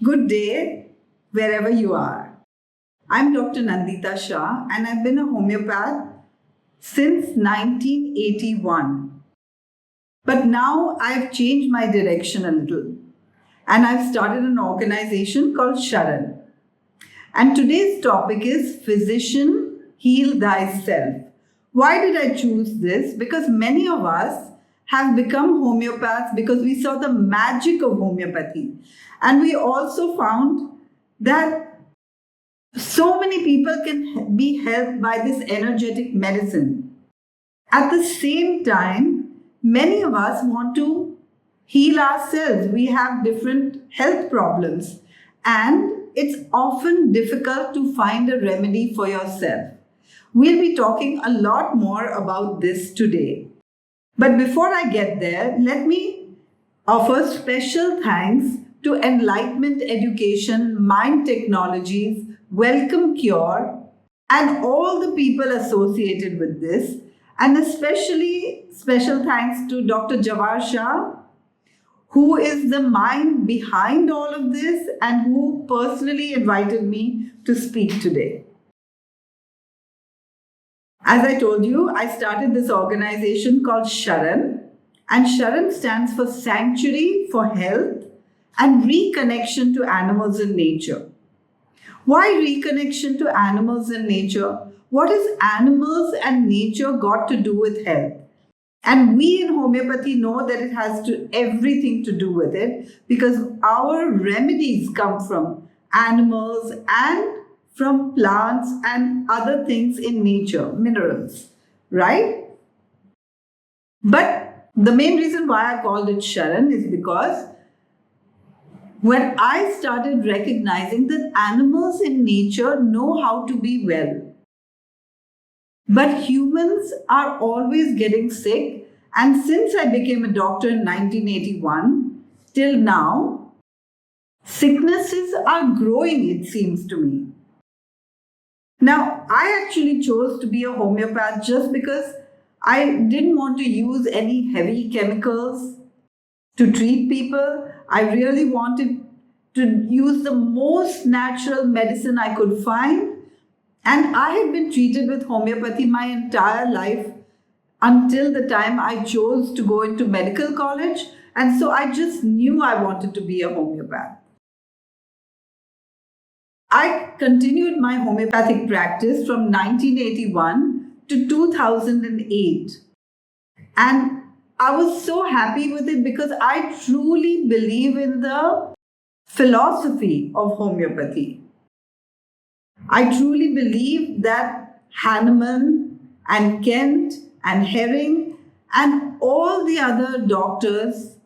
Good day, wherever you are. I'm Dr. Nandita Shah, and I've been a homeopath since 1981. But now I've changed my direction a little, and I've started an organization called Sharan. And today's topic is Physician, Heal Thyself. Why did I choose this? Because many of us have become homeopaths because we saw the magic of homeopathy. And we also found that so many people can be helped by this energetic medicine. At the same time, many of us want to heal ourselves. We have different health problems, and it's often difficult to find a remedy for yourself. We'll be talking a lot more about this today. But before I get there, let me offer special thanks to Enlightenment Education, Mind Technologies, Welcome Cure, and all the people associated with this. And especially special thanks to Dr. Shah, who is the mind behind all of this and who personally invited me to speak today. As I told you, I started this organization called Sharan, and Sharan stands for Sanctuary for Health and Reconnection to Animals and Nature. Why reconnection to animals and nature? What has animals and nature got to do with health? And we in homeopathy know that it has everything to do with it, because our remedies come from animals and from plants and other things in nature, minerals, right? But the main reason why I called it Sharan is because when I started recognizing that animals in nature know how to be well, but humans are always getting sick. And since I became a doctor in 1981 till now, sicknesses are growing, it seems to me. Now, I actually chose to be a homeopath just because I didn't want to use any heavy chemicals to treat people. I really wanted to use the most natural medicine I could find. And I had been treated with homeopathy my entire life until the time I chose to go into medical college. And so I just knew I wanted to be a homeopath. I continued my homeopathic practice from 1981 to 2008. And I was so happy with it because I truly believe in the philosophy of homeopathy. I truly believe that Hahnemann and Kent and Herring and all the other doctors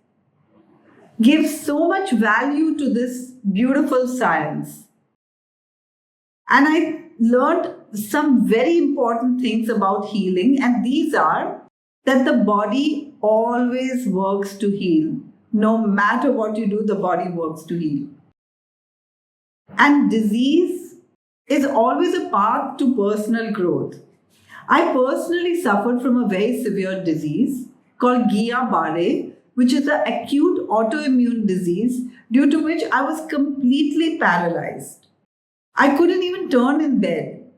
give so much value to this beautiful science. And I learned some very important things about healing, and these are that the body always works to heal. No matter what you do, the body works to heal. And disease is always a path to personal growth. I personally suffered from a very severe disease called Guillain-Barré, which is an acute autoimmune disease due to which I was completely paralyzed. I couldn't even turn in bed.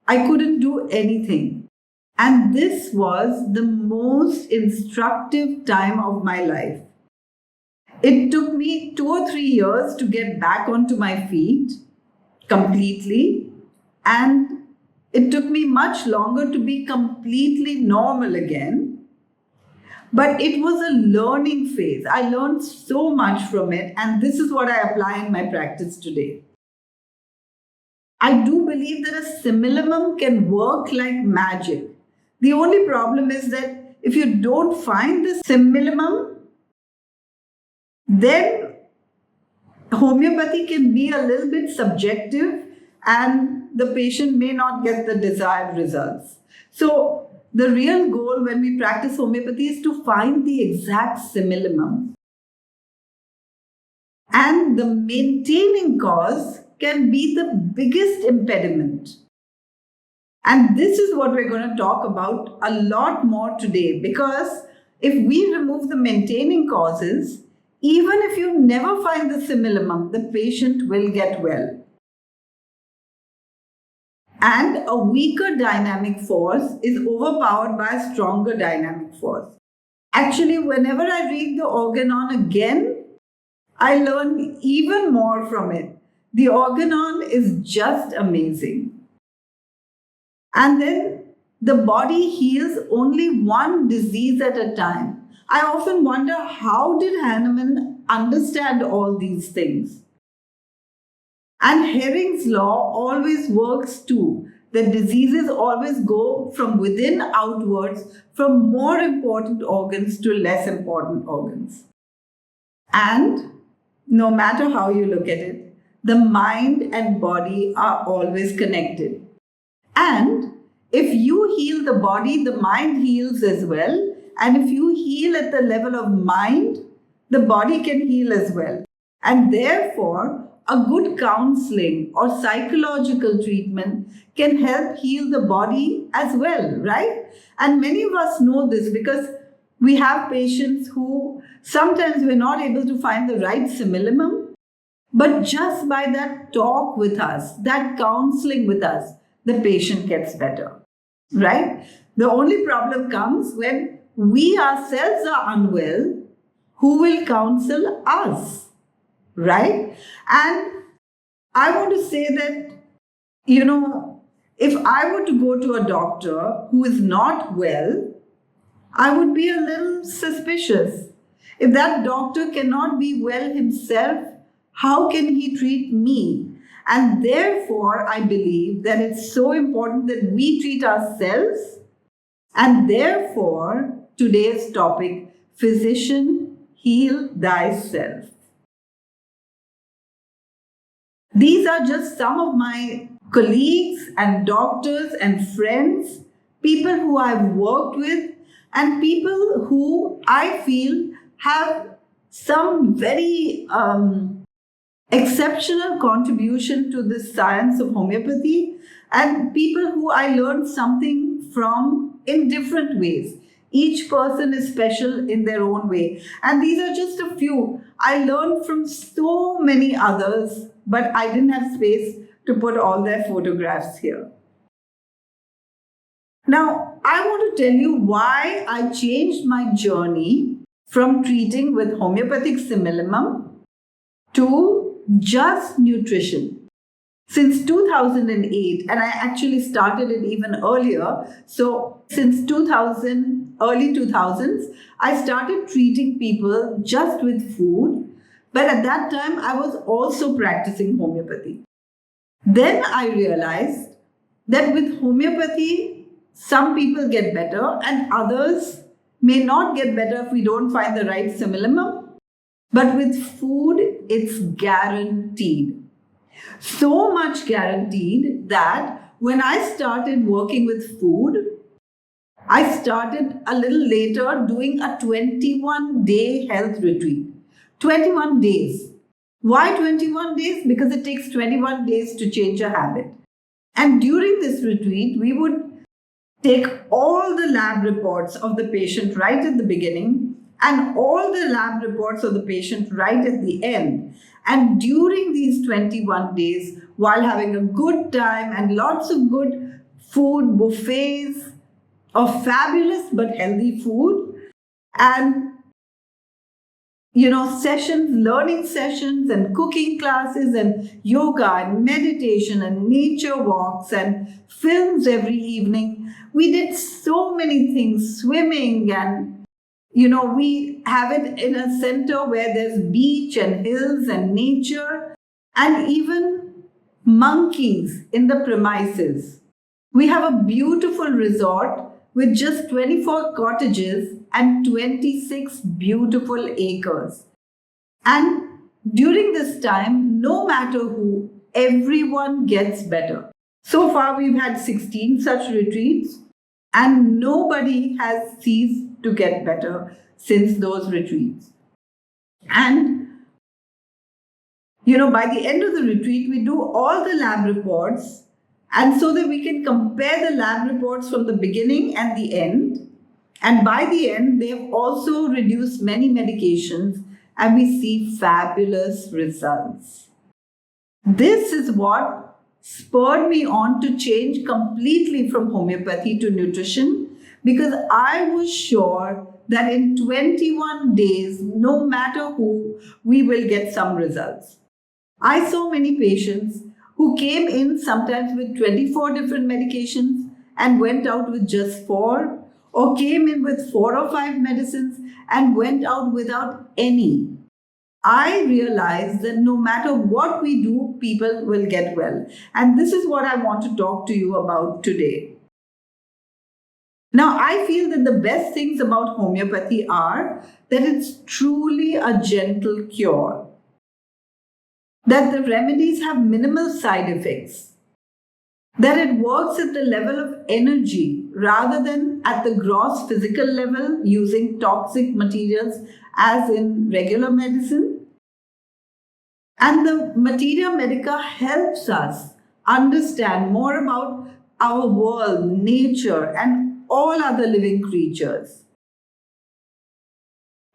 I couldn't do anything. And this was the most instructive time of my life. It took me 2 or 3 years to get back onto my feet completely, and it took me much longer to be completely normal again. But it was a learning phase. I learned so much from it, and this is what I apply in my practice today. I do believe that a simillimum can work like magic. The only problem is that if you don't find the simillimum, then homeopathy can be a little bit subjective and the patient may not get the desired results. So the real goal when we practice homeopathy is to find the exact simillimum. And the maintaining cause can be the biggest impediment. And this is what we're going to talk about a lot more today, because if we remove the maintaining causes, Even if you never find the simillimum, the patient will get well. And a weaker dynamic force is overpowered by a stronger dynamic force. Actually, whenever I read the Organon again, I learn even more from it. The Organon is just amazing. And then the body heals only one disease at a time. I often wonder, how did Hahnemann understand all these things? And Herring's law always works too. The diseases always go from within outwards, from more important organs to less important organs. And no matter how you look at it, the mind and body are always connected. And if you heal the body, the mind heals as well. And if you heal at the level of mind, the body can heal as well. And therefore, a good counseling or psychological treatment can help heal the body as well, right? And many of us know this because we have patients who sometimes we're not able to find the right simillimum, but just by that talk with us, that counseling with us, the patient gets better, right? The only problem comes when we ourselves are unwell. Who will counsel us, right? And I want to say that, if I were to go to a doctor who is not well, I would be a little suspicious. If that doctor cannot be well himself, how can he treat me? And therefore, I believe that it's so important that we treat ourselves. And therefore, today's topic, physician, heal thyself. These are just some of my colleagues and doctors and friends, people who I've worked with, and people who I feel have some very exceptional contribution to the science of homeopathy, and people who I learned something from in different ways. Each person is special in their own way. And these are just a few. I learned from so many others, but I didn't have space to put all their photographs here. Now, I want to tell you why I changed my journey from treating with homeopathic simillimum to just nutrition. Since 2008, and I actually started it even earlier. So since early 2000s, I started treating people just with food. But at that time, I was also practicing homeopathy. Then I realized that with homeopathy, some people get better and others may not get better if we don't find the right simillimum. But with food, it's guaranteed. So much guaranteed that when I started working with food, I started a little later doing a 21-day health retreat. 21 days. Why 21 days? Because it takes 21 days to change a habit. And during this retreat, we would take all the lab reports of the patient right at the beginning and all the lab reports of the patient right at the end. And during these 21 days, while having a good time and lots of good food, buffets of fabulous but healthy food, and sessions, learning sessions and cooking classes and yoga and meditation and nature walks and films every evening. We did so many things, swimming, and we have it in a center where there's beach and hills and nature and even monkeys in the premises. We have a beautiful resort with just 24 cottages and 26 beautiful acres. And during this time, no matter who, everyone gets better. So far, we've had 16 such retreats, and nobody has ceased to get better since those retreats. And, by the end of the retreat, we do all the lab reports, and so that we can compare the lab reports from the beginning and the end. And by the end, they've also reduced many medications and we see fabulous results. This is what spurred me on to change completely from homeopathy to nutrition, because I was sure that in 21 days, no matter who, we will get some results. I saw many patients who came in sometimes with 24 different medications and went out with just 4, or came in with 4 or 5 medicines and went out without any. I realized that no matter what we do, people will get well. And this is what I want to talk to you about today. Now, I feel that the best things about homeopathy are that it's truly a gentle cure, that the remedies have minimal side effects, that it works at the level of energy rather than at the gross physical level using toxic materials as in regular medicine. And the Materia Medica helps us understand more about our world, nature, and all other living creatures.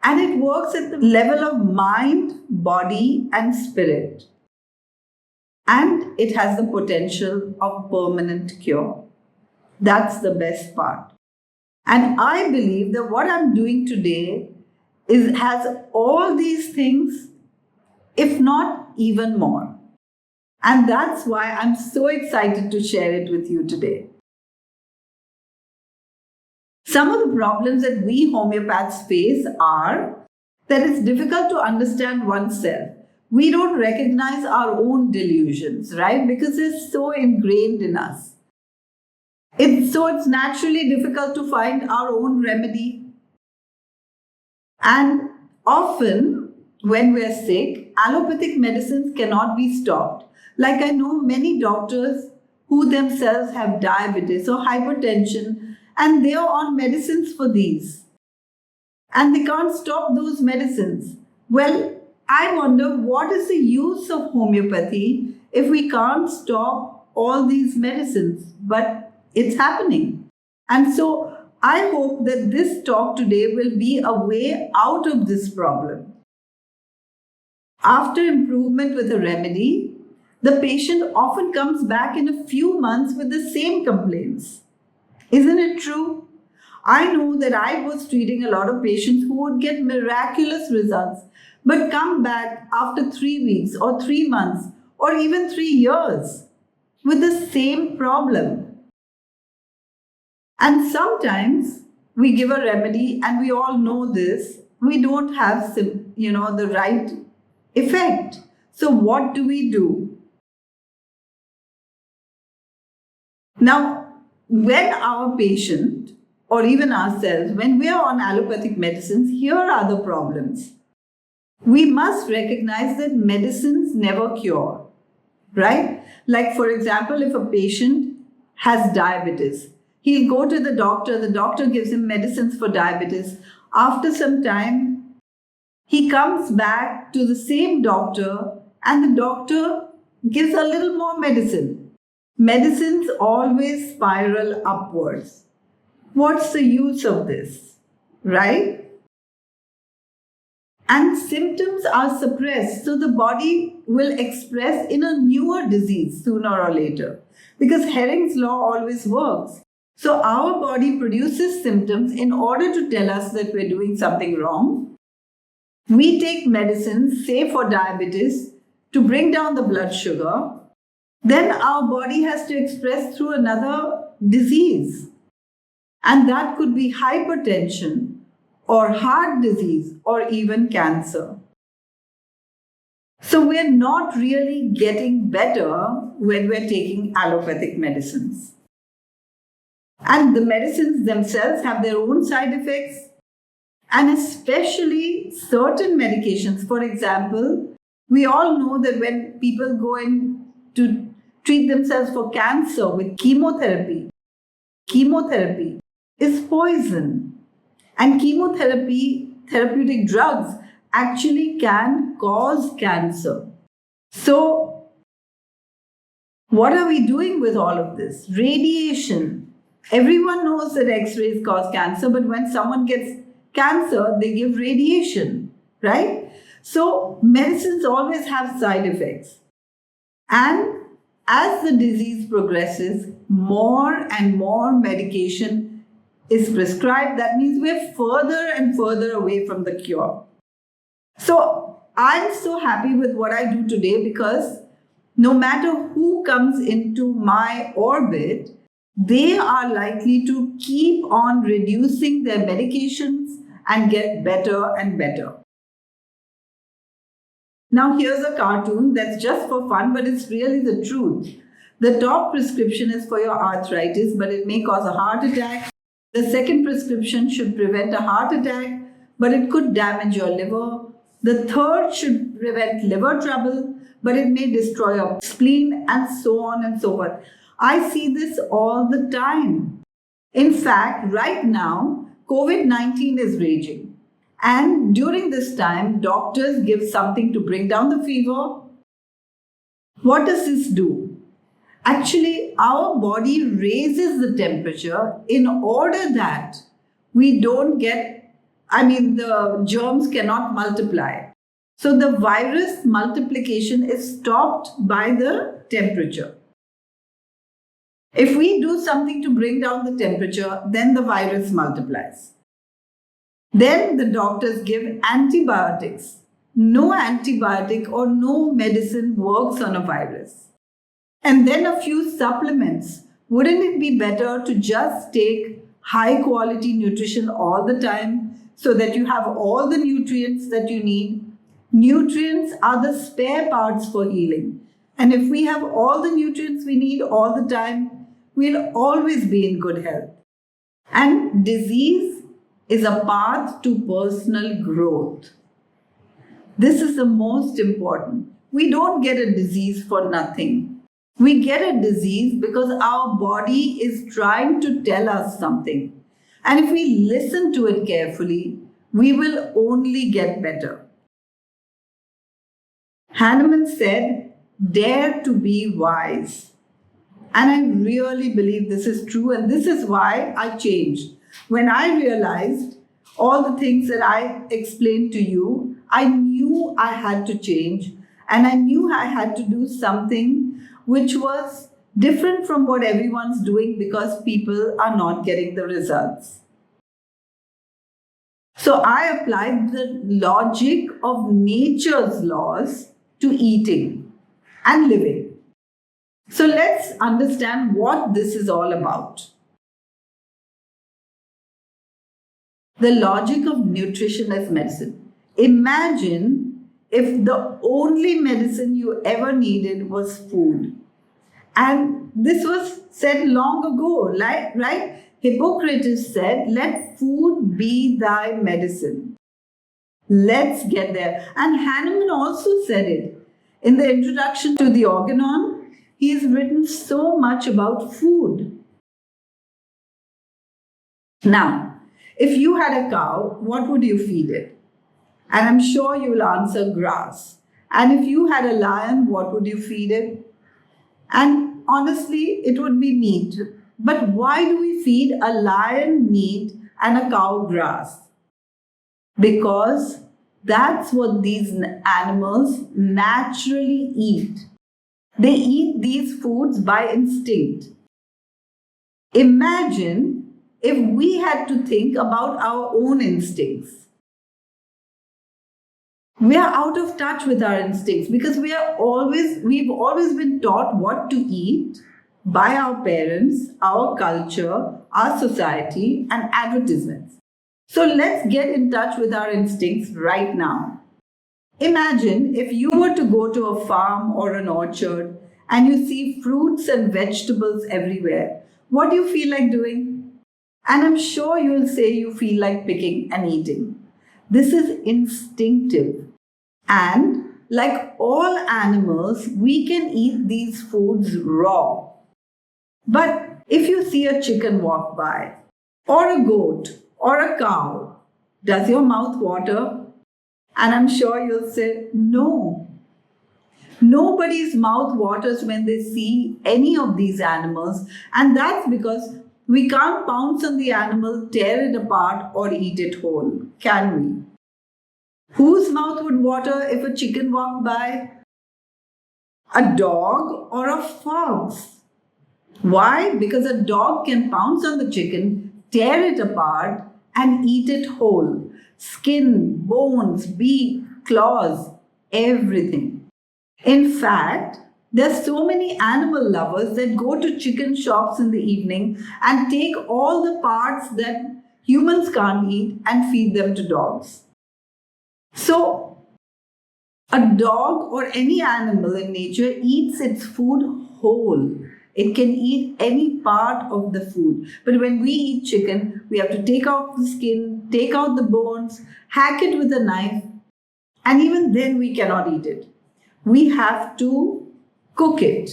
And it works at the level of mind, body, and spirit. And it has the potential of permanent cure. That's the best part. And I believe that what I'm doing today has all these things, if not even more. And that's why I'm so excited to share it with you today. Some of the problems that we homeopaths face are that it's difficult to understand oneself. We don't recognize our own delusions, right? Because it's so ingrained in us. It's naturally difficult to find our own remedy. And often, when we're sick, allopathic medicines cannot be stopped. Like I know many doctors who themselves have diabetes or hypertension, and they are on medicines for these. And they can't stop those medicines. Well, I wonder, what is the use of homeopathy if we can't stop all these medicines? But it's happening. And so I hope that this talk today will be a way out of this problem. After improvement with a remedy, the patient often comes back in a few months with the same complaints. Isn't it true? I know that I was treating a lot of patients who would get miraculous results, but come back after 3 weeks or 3 months or even 3 years with the same problem. And sometimes we give a remedy, and we all know this, we don't have the right effect. So what do we do? Now, when our patient or even ourselves, when we are on allopathic medicines, here are the problems. We must recognize that medicines never cure, right? Like, for example, if a patient has diabetes, he'll go to the doctor gives him medicines for diabetes. After some time, he comes back to the same doctor, and the doctor gives a little more medicine. Medicines always spiral upwards. What's the use of this, right? And symptoms are suppressed, so the body will express in a newer disease sooner or later, because Herring's law always works. So our body produces symptoms in order to tell us that we're doing something wrong. We take medicines, say for diabetes, to bring down the blood sugar. Then our body has to express through another disease. And that could be hypertension or heart disease or even cancer. So we're not really getting better when we're taking allopathic medicines. And the medicines themselves have their own side effects, and especially certain medications. For example, we all know that when people go in to treat themselves for cancer with chemotherapy is poison. And therapeutic drugs actually can cause cancer. So, what are we doing with all of this? Radiation. Everyone knows that X-rays cause cancer, but when someone gets cancer, they give radiation, right? So medicines always have side effects. And as the disease progresses, more and more medication is prescribed. That means we're further and further away from the cure. So I'm so happy with what I do today because no matter who comes into my orbit, they are likely to keep on reducing their medications and get better and better. Now, here's a cartoon that's just for fun, but it's really the truth. The top prescription is for your arthritis, but it may cause a heart attack. The second prescription should prevent a heart attack, but it could damage your liver. The third should prevent liver trouble, but it may destroy your spleen, and so on and so forth. I see this all the time. In fact, right now, COVID-19 is raging. And during this time, doctors give something to bring down the fever. What does this do? Actually, our body raises the temperature in order that we don't get, the germs cannot multiply. So the virus multiplication is stopped by the temperature. If we do something to bring down the temperature, then the virus multiplies. Then the doctors give antibiotics. No antibiotic or no medicine works on a virus. And then a few supplements. Wouldn't it be better to just take high quality nutrition all the time so that you have all the nutrients that you need? Nutrients are the spare parts for healing. And if we have all the nutrients we need all the time, we'll always be in good health. And disease is a path to personal growth. This is the most important. We don't get a disease for nothing. We get a disease because our body is trying to tell us something. And if we listen to it carefully, we will only get better. Hahnemann said, "Dare to be wise." And I really believe this is true, and this is why I changed. When I realized all the things that I explained to you, I knew I had to change, and I knew I had to do something which was different from what everyone's doing because people are not getting the results. So I applied the logic of nature's laws to eating and living. So let's understand what this is all about. The logic of nutrition as medicine. Imagine if the only medicine you ever needed was food. And this was said long ago, right? Hippocrates said, "Let food be thy medicine." Let's get there. And Hahnemann also said it. In the introduction to the Organon, he has written so much about food. Now, if you had a cow, what would you feed it? And I'm sure you will answer grass. And if you had a lion, what would you feed it? And honestly, it would be meat. But why do we feed a lion meat and a cow grass? Because that's what these animals naturally eat. They eat these foods by instinct. Imagine if we had to think about our own instincts. We are out of touch with our instincts because we've always been taught what to eat by our parents, our culture, our society, and advertisements. So let's get in touch with our instincts right now. Imagine if you were to go to a farm or an orchard and you see fruits and vegetables everywhere. What do you feel like doing? And I'm sure you'll say you feel like picking and eating. This is instinctive. And like all animals, we can eat these foods raw. But if you see a chicken walk by, or a goat, or a cow, does your mouth water? And I'm sure you'll say, no. Nobody's mouth waters when they see any of these animals, and that's because we can't pounce on the animal, tear it apart, or eat it whole, can we? Whose mouth would water if a chicken walked by? A dog or a fox? Why? Because a dog can pounce on the chicken, tear it apart, and eat it whole. Skin, bones, beak, claws, everything. In fact, there's so many animal lovers that go to chicken shops in the evening and take all the parts that humans can't eat and feed them to dogs. So, a dog or any animal in nature eats its food whole. It can eat any part of the food. But when we eat chicken, we have to take out the skin, take out the bones, hack it with a knife, and even then we cannot eat it. We have to cook it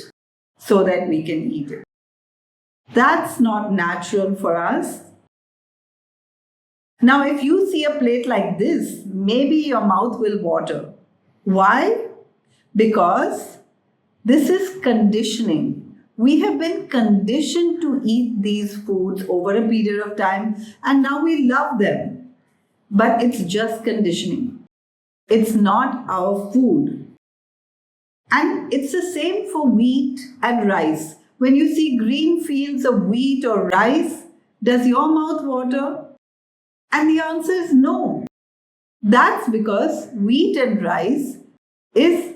so that we can eat it. That's not natural for us. Now, if you see a plate like this, maybe your mouth will water. Why? Because this is conditioning. We have been conditioned to eat these foods over a period of time and now we love them. But it's just conditioning. It's not our food. And it's the same for wheat and rice. When you see green fields of wheat or rice, does your mouth water? And the answer is no. That's because wheat and rice is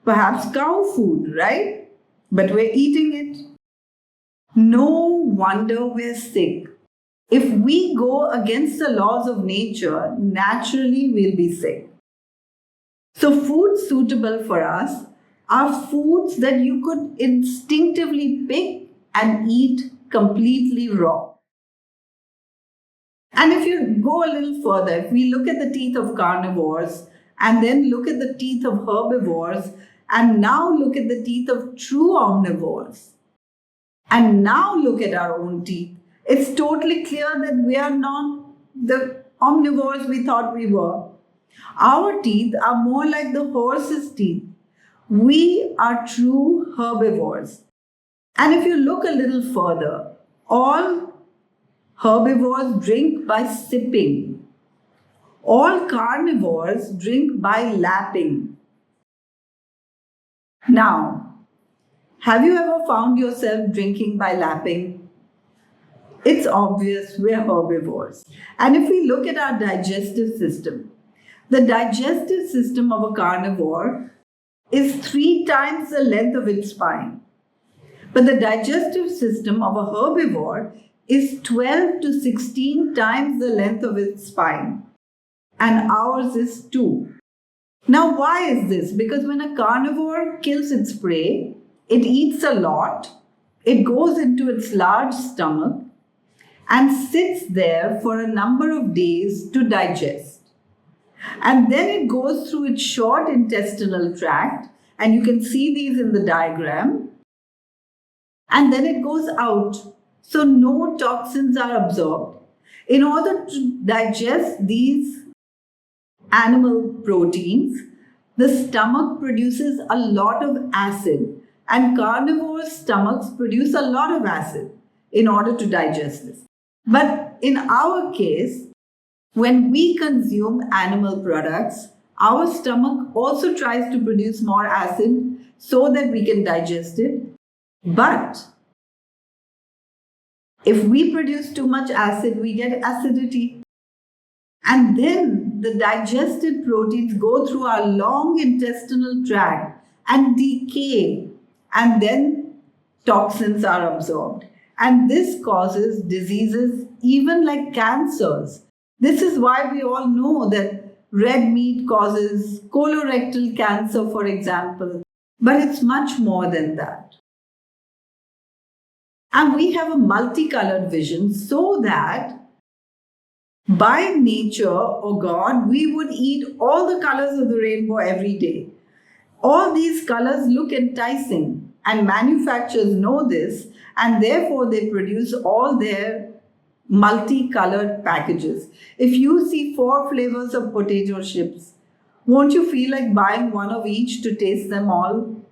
perhaps cow food, right? But we're eating it. No wonder we're sick. If we go against the laws of nature, naturally we'll be sick. So, foods suitable for us are foods that you could instinctively pick and eat completely raw. And if you go a little further, if we look at the teeth of carnivores and then look at the teeth of herbivores and now look at the teeth of true omnivores and now look at our own teeth, it's totally clear that we are not the omnivores we thought we were. Our teeth are more like the horse's teeth. We are true herbivores. And if you look a little further, all herbivores drink by sipping. All carnivores drink by lapping. Now, have you ever found yourself drinking by lapping? It's obvious we're herbivores. And if we look at our digestive system, the digestive system of a carnivore is 3 times the length of its spine. But the digestive system of a herbivore is 12 to 16 times the length of its spine. And ours is 2. Now, why is this? Because when a carnivore kills its prey, it eats a lot, it goes into its large stomach and sits there for a number of days to digest. And then it goes through its short intestinal tract, and you can see these in the diagram. And then it goes out. So no toxins are absorbed. In order to digest these animal proteins, the stomach produces a lot of acid. And carnivore stomachs produce a lot of acid in order to digest this. But in our case, when we consume animal products, our stomach also tries to produce more acid so that we can digest it. But if we produce too much acid, we get acidity. And then the digested proteins go through our long intestinal tract and decay, and then toxins are absorbed. And this causes diseases even like cancers. This is why we all know that red meat causes colorectal cancer, for example. But it's much more than that. And we have a multicolored vision so that by nature or God, we would eat all the colors of the rainbow every day. All these colors look enticing, and manufacturers know this, and therefore they produce all their multicolored packages. If you see 4 flavors of potato chips, won't you feel like buying one of each to taste them all?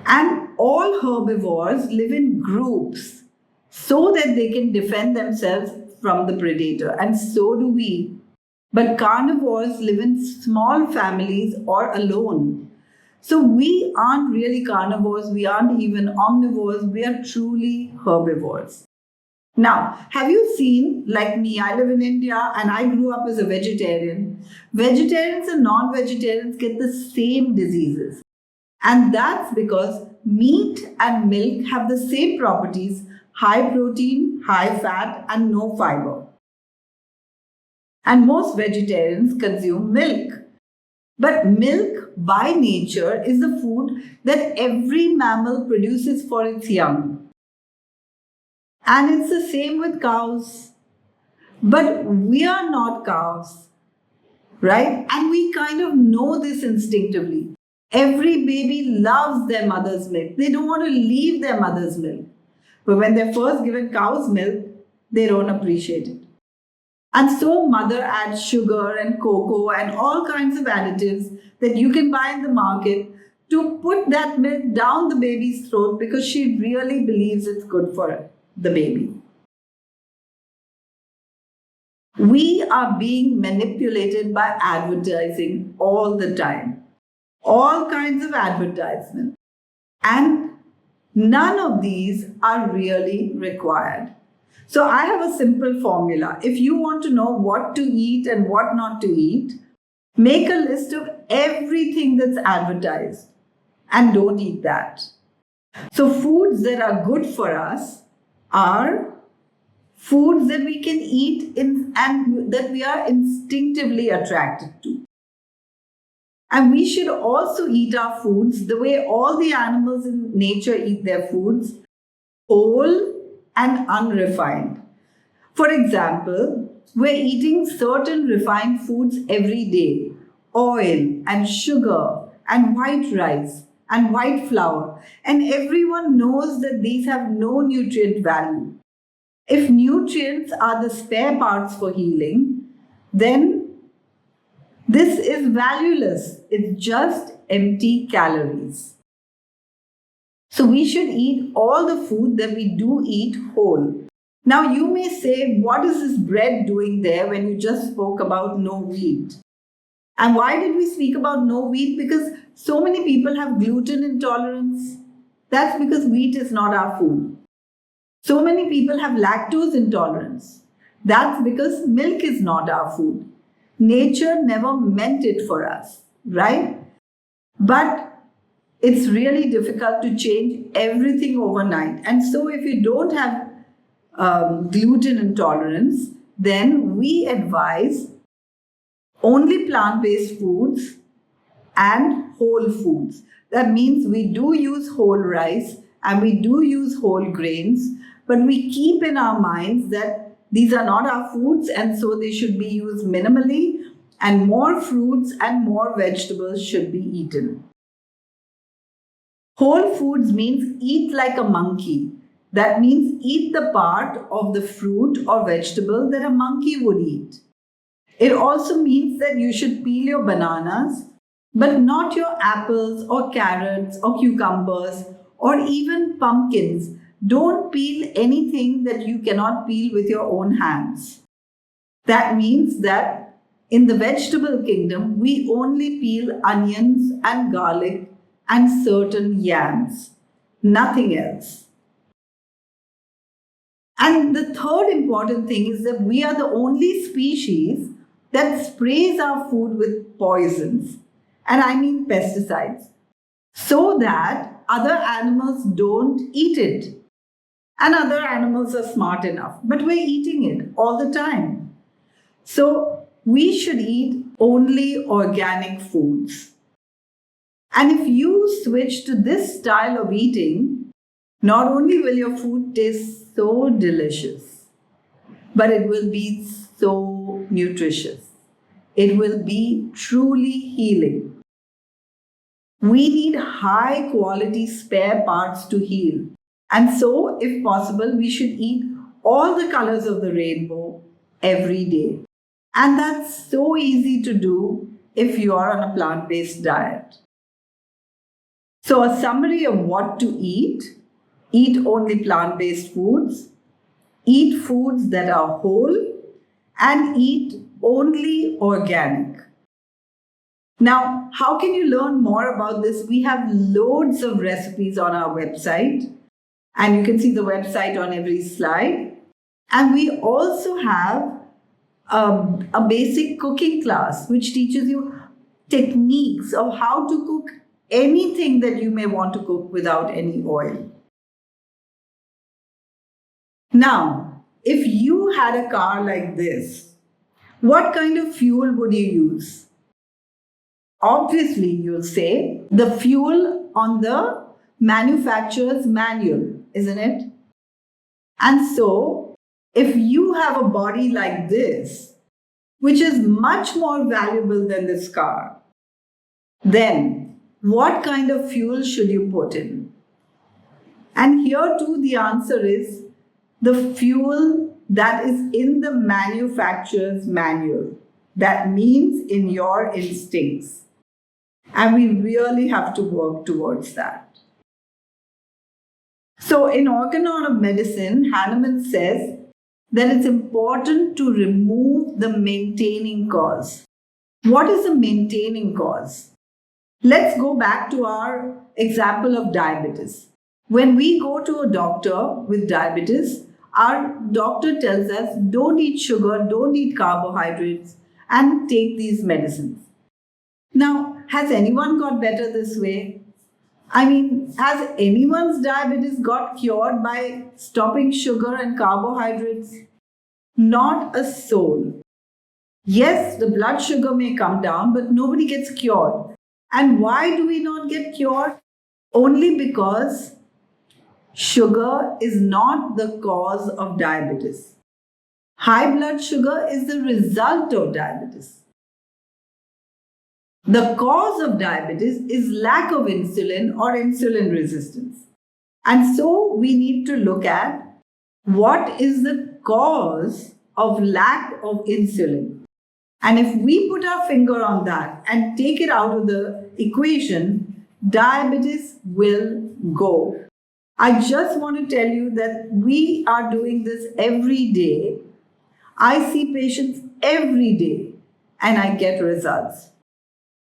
And all herbivores live in groups so that they can defend themselves from the predator, and so do we. But carnivores live in small families or alone. So we aren't really carnivores, we aren't even omnivores, we are truly herbivores. Now, have you seen, like me, I live in India and I grew up as a vegetarian. Vegetarians and non vegetarians get the same diseases. And that's because meat and milk have the same properties: high protein, high fat, and no fiber. And most vegetarians consume milk. But milk by nature is the food that every mammal produces for its young. And it's the same with cows. But we are not cows, right? And we kind of know this instinctively. Every baby loves their mother's milk. They don't want to leave their mother's milk. But when they're first given cow's milk, they don't appreciate it. And so mother adds sugar and cocoa and all kinds of additives that you can buy in the market to put that milk down the baby's throat because she really believes it's good for the baby. We are being manipulated by advertising all the time. All kinds of advertisements. And none of these are really required. So I have a simple formula. If you want to know what to eat and what not to eat, make a list of everything that's advertised and don't eat that. So foods that are good for us are foods that we can eat and that we are instinctively attracted to. And we should also eat our foods the way all the animals in nature eat their foods, whole and unrefined. For example, we're eating certain refined foods every day: oil and sugar and white rice and white flour. And everyone knows that these have no nutrient value. If nutrients are the spare parts for healing, then this is valueless. It's just empty calories. So we should eat all the food that we do eat whole. Now you may say, what is this bread doing there when you just spoke about no wheat? And why did we speak about no wheat? Because so many people have gluten intolerance. That's because wheat is not our food. So many people have lactose intolerance. That's because milk is not our food. Nature never meant it for us, right? But it's really difficult to change everything overnight. And so if you don't have gluten intolerance, then we advise only plant-based foods and whole foods. That means we do use whole rice and we do use whole grains, but we keep in our minds that these are not our foods and so they should be used minimally, and more fruits and more vegetables should be eaten. Whole foods means eat like a monkey. That means eat the part of the fruit or vegetable that a monkey would eat. It also means that you should peel your bananas, but not your apples or carrots or cucumbers or even pumpkins. Don't peel anything that you cannot peel with your own hands. That means that in the vegetable kingdom, we only peel onions and garlic and certain yams, nothing else. And the third important thing is that we are the only species that sprays our food with poisons, and I mean pesticides, so that other animals don't eat it. And other animals are smart enough, but we're eating it all the time. So we should eat only organic foods. And if you switch to this style of eating, not only will your food taste so delicious, but it will be so nutritious. It will be truly healing. We need high quality spare parts to heal. And so, if possible, we should eat all the colors of the rainbow every day. And that's so easy to do if you are on a plant-based diet. So a summary of what to eat: eat only plant-based foods, eat foods that are whole, and eat only organic. Now, how can you learn more about this? We have loads of recipes on our website, and you can see the website on every slide. And we also have a basic cooking class which teaches you techniques of how to cook anything that you may want to cook without any oil. Now, if you had a car like this, what kind of fuel would you use? Obviously, you'll say the fuel on the manufacturer's manual, isn't it? And so, if you have a body like this, which is much more valuable than this car, then what kind of fuel should you put in? And here too, the answer is the fuel that is in the manufacturer's manual. That means in your instincts. And we really have to work towards that. So in Organon of Medicine, Hahnemann says that it's important to remove the maintaining cause. What is a maintaining cause? Let's go back to our example of diabetes. When we go to a doctor with diabetes, our doctor tells us don't eat sugar, don't eat carbohydrates, and take these medicines. Now, has anyone got better this way? I mean, has anyone's diabetes got cured by stopping sugar and carbohydrates? Not a soul. Yes, the blood sugar may come down, but nobody gets cured. And why do we not get cured? Only because sugar is not the cause of diabetes. High blood sugar is the result of diabetes. The cause of diabetes is lack of insulin or insulin resistance. And so we need to look at what is the cause of lack of insulin. And if we put our finger on that and take it out of the equation, diabetes will go. I just want to tell you that we are doing this every day. I see patients every day and I get results.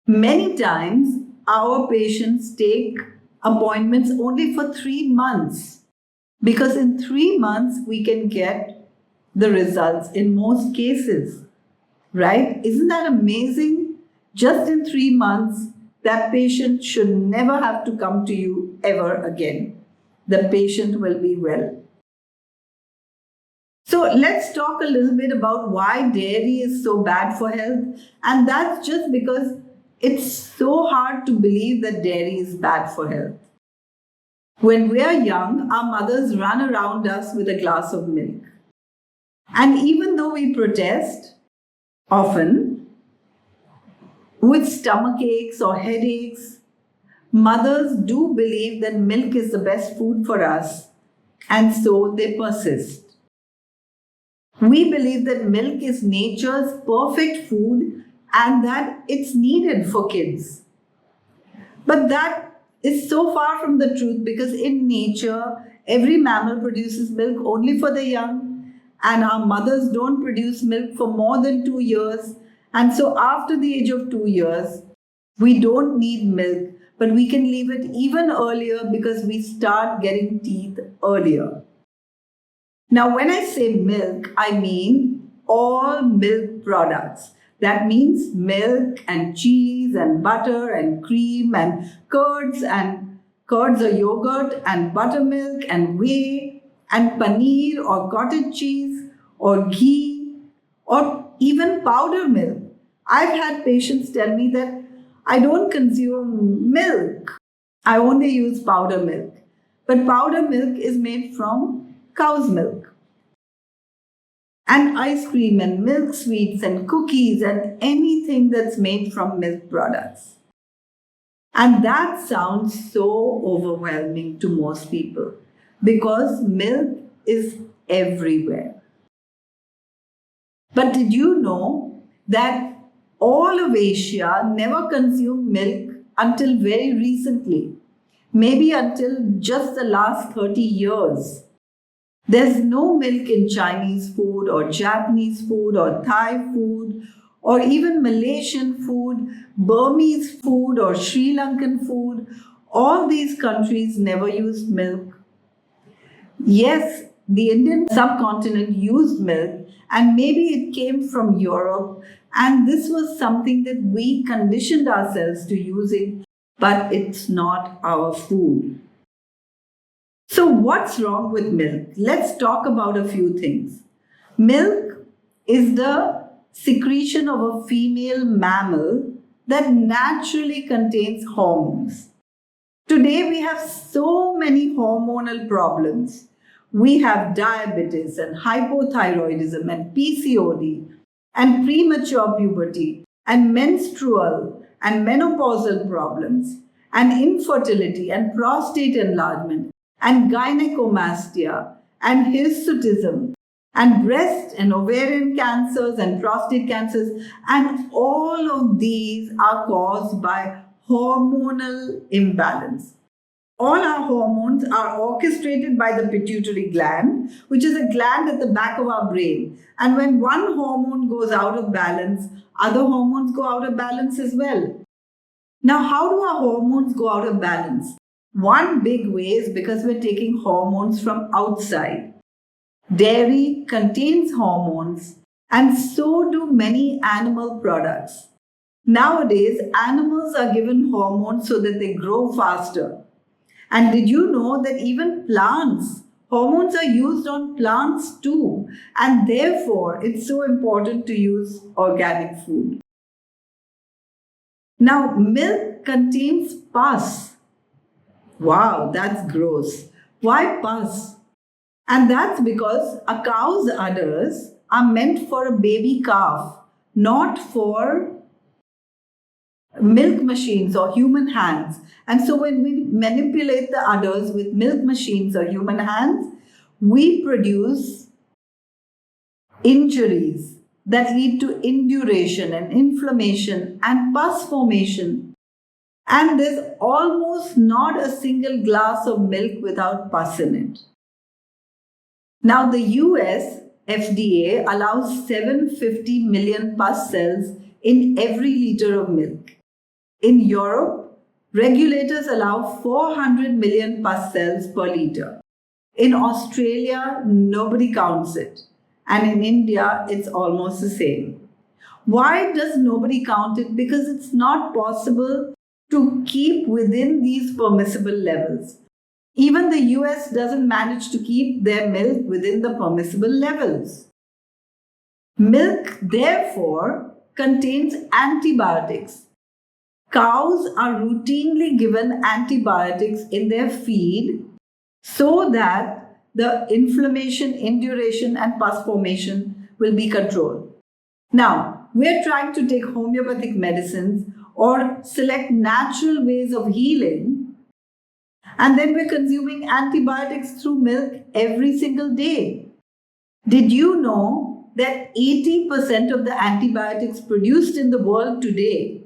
Many times, our patients take appointments only for 3 months because in 3 months, we can get the results in most cases, right? Isn't that amazing? Just in 3 months, that patient should never have to come to you ever again. The patient will be well. So let's talk a little bit about why dairy is so bad for health. And that's just because it's so hard to believe that dairy is bad for health. When we are young, our mothers run around us with a glass of milk. And even though we protest, often, with stomach aches or headaches, mothers do believe that milk is the best food for us, and so they persist. We believe that milk is nature's perfect food and that it's needed for kids. But that is so far from the truth because in nature, every mammal produces milk only for the young, and our mothers don't produce milk for more than 2 years. And so after the age of 2 years, we don't need milk, but we can leave it even earlier because we start getting teeth earlier. Now, when I say milk, I mean all milk products. That means milk and cheese and butter and cream and curds or yogurt and buttermilk and whey and paneer or cottage cheese or ghee or even powder milk. I've had patients tell me that I don't consume milk. I only use powder milk. But powder milk is made from cow's milk. And ice cream and milk sweets and cookies and anything that's made from milk products. And that sounds so overwhelming to most people because milk is everywhere. But did you know that all of Asia never consumed milk until very recently? Maybe until just the last 30 years. There's no milk in Chinese food or Japanese food or Thai food or even Malaysian food, Burmese food or Sri Lankan food. All these countries never used milk. Yes, the Indian subcontinent used milk, and maybe it came from Europe, and this was something that we conditioned ourselves to using, but it's not our food. So, what's wrong with milk? Let's talk about a few things. Milk is the secretion of a female mammal that naturally contains hormones. Today, we have so many hormonal problems. We have diabetes and hypothyroidism and PCOD and premature puberty and menstrual and menopausal problems and infertility and prostate enlargement and gynecomastia and hirsutism and breast and ovarian cancers and prostate cancers, and all of these are caused by hormonal imbalance. All our hormones are orchestrated by the pituitary gland, which is a gland at the back of our brain. And when one hormone goes out of balance, other hormones go out of balance as well. Now, how do our hormones go out of balance? One big way is because we're taking hormones from outside. Dairy contains hormones, and so do many animal products. Nowadays, animals are given hormones so that they grow faster. And did you know that even plants, hormones are used on plants too? And therefore, it's so important to use organic food. Now, milk contains pus. Wow, that's gross. Why pus? And that's because a cow's udders are meant for a baby calf, not for milk machines or human hands. And so when we manipulate the udders with milk machines or human hands, we produce injuries that lead to induration and inflammation and pus formation. And there's almost not a single glass of milk without pus in it. Now, the US FDA allows 750 million pus cells in every liter of milk. In Europe, regulators allow 400 million pus cells per liter. In Australia, nobody counts it. And in India, it's almost the same. Why does nobody count it? Because it's not possible to keep within these permissible levels. Even the US doesn't manage to keep their milk within the permissible levels. Milk, therefore, contains antibiotics. Cows are routinely given antibiotics in their feed so that the inflammation, induration, and pus formation will be controlled. Now, we're trying to take homeopathic medicines or select natural ways of healing, and then we're consuming antibiotics through milk every single day. Did you know that 80% of the antibiotics produced in the world today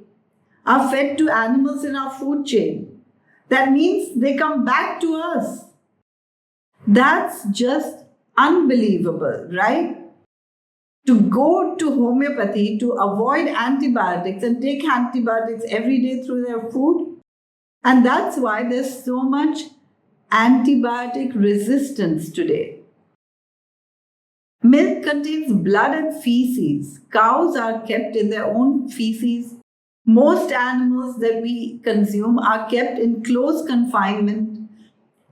are fed to animals in our food chain? That means they come back to us. That's just unbelievable, right? To go to homeopathy to avoid antibiotics and take antibiotics every day through their food. And that's why there's so much antibiotic resistance today. Milk contains blood and feces. Cows are kept in their own feces. Most animals that we consume are kept in close confinement,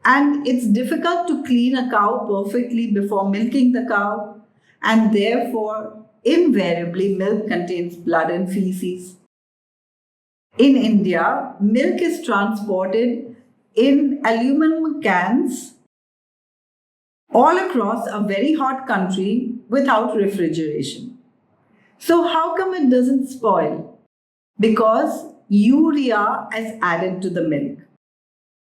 and it's difficult to clean a cow perfectly before milking the cow, and therefore, invariably, milk contains blood and feces. In India, milk is transported in aluminum cans all across a very hot country without refrigeration. So, how come it doesn't spoil? Because urea is added to the milk.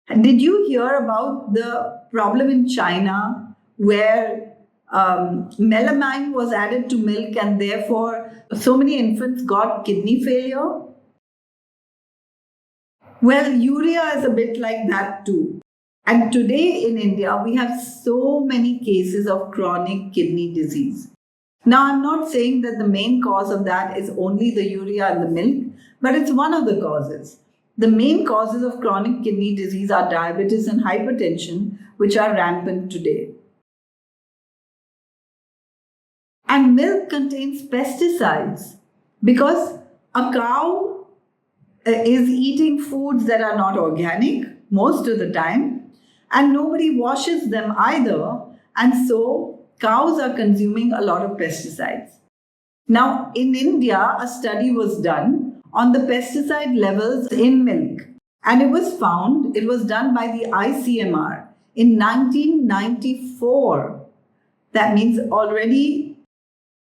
And did you hear about the problem in China where melamine was added to milk and therefore so many infants got kidney failure? Well, urea is a bit like that too. And today in India, we have so many cases of chronic kidney disease. Now, I'm not saying that the main cause of that is only the urea in the milk, but it's one of the causes. The main causes of chronic kidney disease are diabetes and hypertension, which are rampant today. And milk contains pesticides because a cow is eating foods that are not organic most of the time, and nobody washes them either, and so cows are consuming a lot of pesticides. Now, in India, a study was done on the pesticide levels in milk, and it was found, it was done by the ICMR in 1994. That means already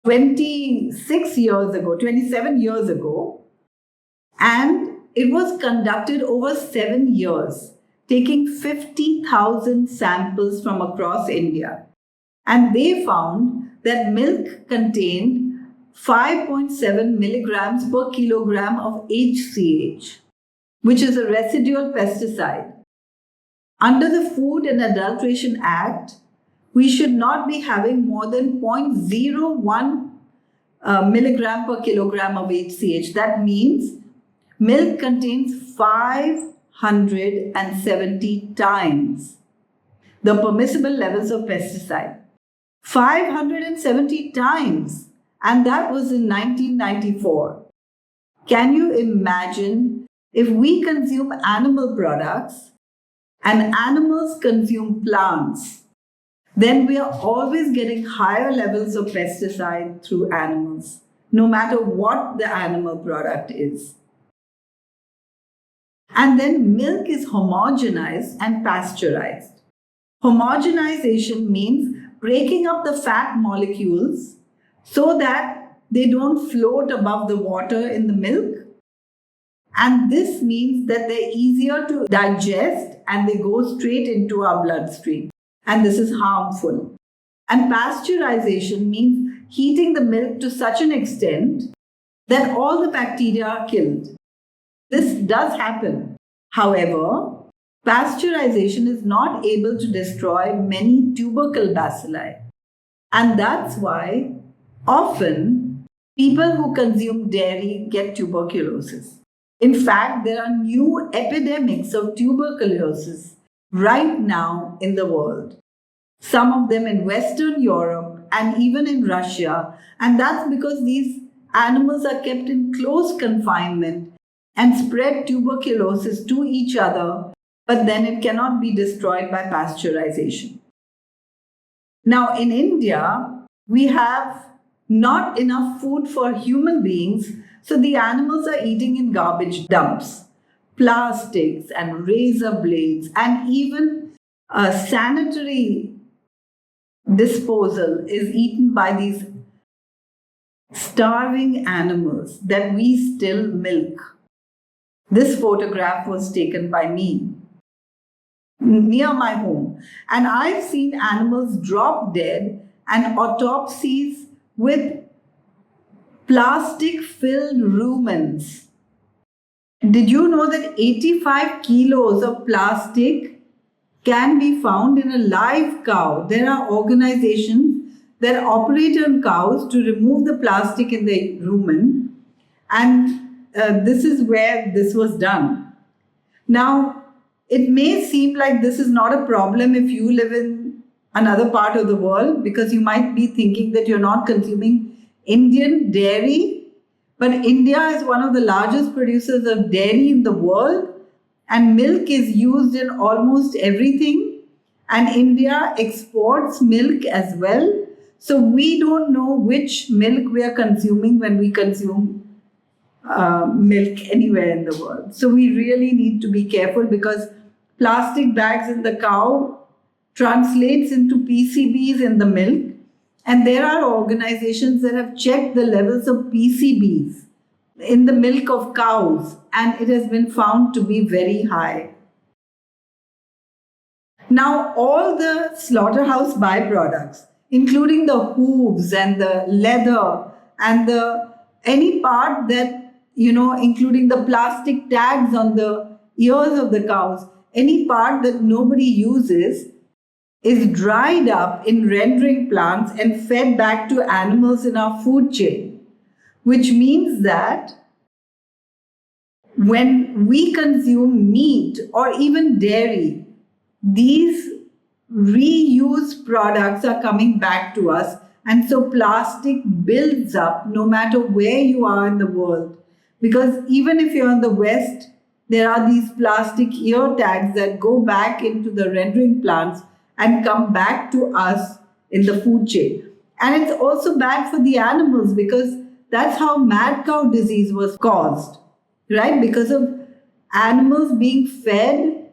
26 years ago, 27 years ago, and it was conducted over 7 years, taking 50,000 samples from across India. And they found that milk contained 5.7 milligrams per kilogram of HCH, which is a residual pesticide. Under the Food and Adulteration Act, we should not be having more than 0.01 milligram per kilogram of HCH. That means milk contains 570 times the permissible levels of pesticide. 570 times. And that was in 1994. Can you imagine if we consume animal products and animals consume plants? Then we are always getting higher levels of pesticide through animals, no matter what the animal product is. And then milk is homogenized and pasteurized. Homogenization means breaking up the fat molecules so that they don't float above the water in the milk. And this means that they're easier to digest and they go straight into our bloodstream. And this is harmful. And pasteurization means heating the milk to such an extent that all the bacteria are killed. This does happen. However, pasteurization is not able to destroy many tubercle bacilli. And that's why often people who consume dairy get tuberculosis. In fact, there are new epidemics of tuberculosis right now in the world. Some of them in Western Europe and even in Russia. And that's because these animals are kept in close confinement and spread tuberculosis to each other, but then it cannot be destroyed by pasteurization. Now, in India, we have not enough food for human beings, so the animals are eating in garbage dumps, plastics and razor blades, and even sanitary disposal is eaten by these starving animals that we still milk. This photograph was taken by me near my home, and I've seen animals drop dead and autopsies with plastic-filled rumens. Did you know that 85 kilos of plastic can be found in a live cow? There are organizations that operate on cows to remove the plastic in the rumen, and this is where this was done. Now, it may seem like this is not a problem if you live in another part of the world, because you might be thinking that you're not consuming Indian dairy, but India is one of the largest producers of dairy in the world, and milk is used in almost everything, and India exports milk as well. So we don't know which milk we are consuming when we consume milk anywhere in the world. So we really need to be careful, because plastic bags in the cow translates into PCBs in the milk. And there are organizations that have checked the levels of PCBs in the milk of cows, and it has been found to be very high. Now, all the slaughterhouse byproducts, including the hooves and the leather and any part that, including the plastic tags on the ears of the cows, any part that nobody uses is dried up in rendering plants and fed back to animals in our food chain, which means that when we consume meat or even dairy, these reused products are coming back to us. And so plastic builds up no matter where you are in the world. Because even if you're in the West, there are these plastic ear tags that go back into the rendering plants and come back to us in the food chain. And it's also bad for the animals because that's how mad cow disease was caused, right? Because of animals being fed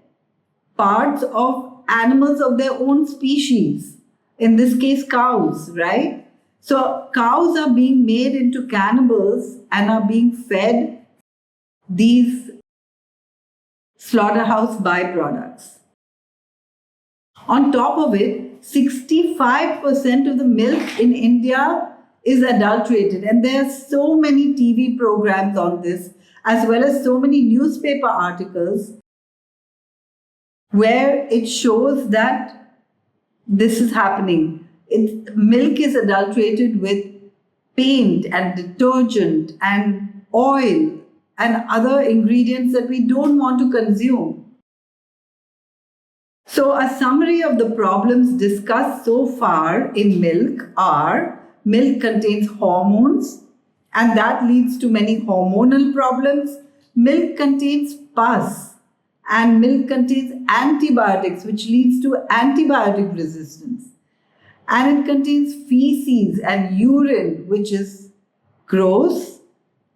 parts of animals of their own species, in this case, cows, right? So cows are being made into cannibals and are being fed these slaughterhouse byproducts. On top of it, 65% of the milk in India is adulterated. And there are so many TV programs on this, as well as so many newspaper articles where it shows that this is happening. Milk is adulterated with paint and detergent and oil and other ingredients that we don't want to consume. So, a summary of the problems discussed so far in milk are: milk contains hormones, and that leads to many hormonal problems. Milk contains pus, and milk contains antibiotics, which leads to antibiotic resistance. And it contains feces and urine, which is gross.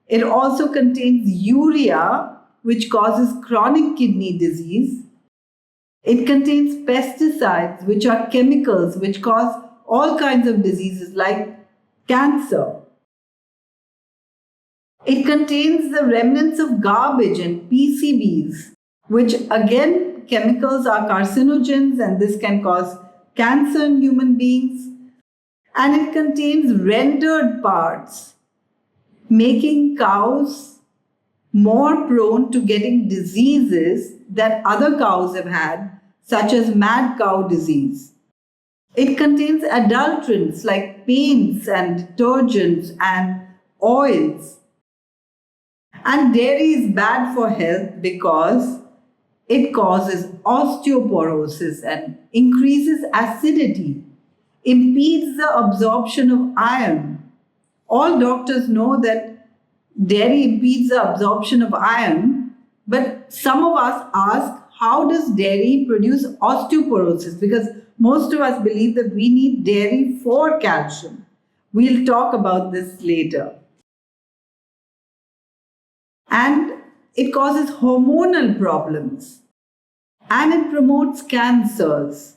It also contains urea, which causes chronic kidney disease. It contains pesticides, which are chemicals which cause all kinds of diseases like cancer. It contains the remnants of garbage and PCBs, which again, chemicals are carcinogens and this can cause cancer in human beings. And it contains rendered parts, making cows more prone to getting diseases that other cows have had, such as mad cow disease. It contains adulterants like paints and detergents and oils. And dairy is bad for health because it causes osteoporosis and increases acidity, impedes the absorption of iron. All doctors know that dairy impedes the absorption of iron, but some of us ask, how does dairy produce osteoporosis? Because most of us believe that we need dairy for calcium. We'll talk about this later. And it causes hormonal problems. And it promotes cancers.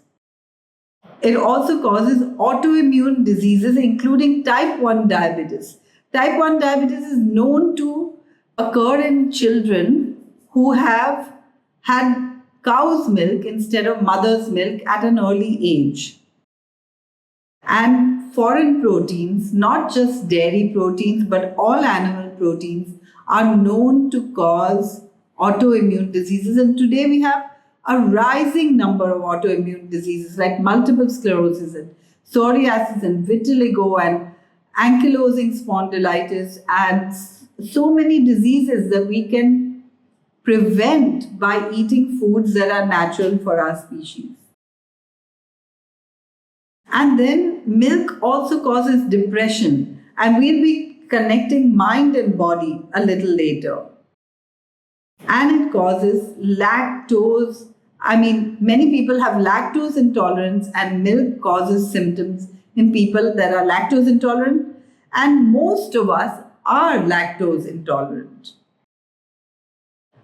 It also causes autoimmune diseases, including type 1 diabetes. Type 1 diabetes is known to occur in children who have had cow's milk instead of mother's milk at an early age. And foreign proteins, not just dairy proteins, but all animal proteins, are known to cause autoimmune diseases. And today we have a rising number of autoimmune diseases like multiple sclerosis and psoriasis and vitiligo and ankylosing spondylitis and so many diseases that we can prevent by eating foods that are natural for our species. And then milk also causes depression, and we'll be connecting mind and body a little later. And it causes lactose. Many people have lactose intolerance, and milk causes symptoms in people that are lactose intolerant, and most of us are lactose intolerant.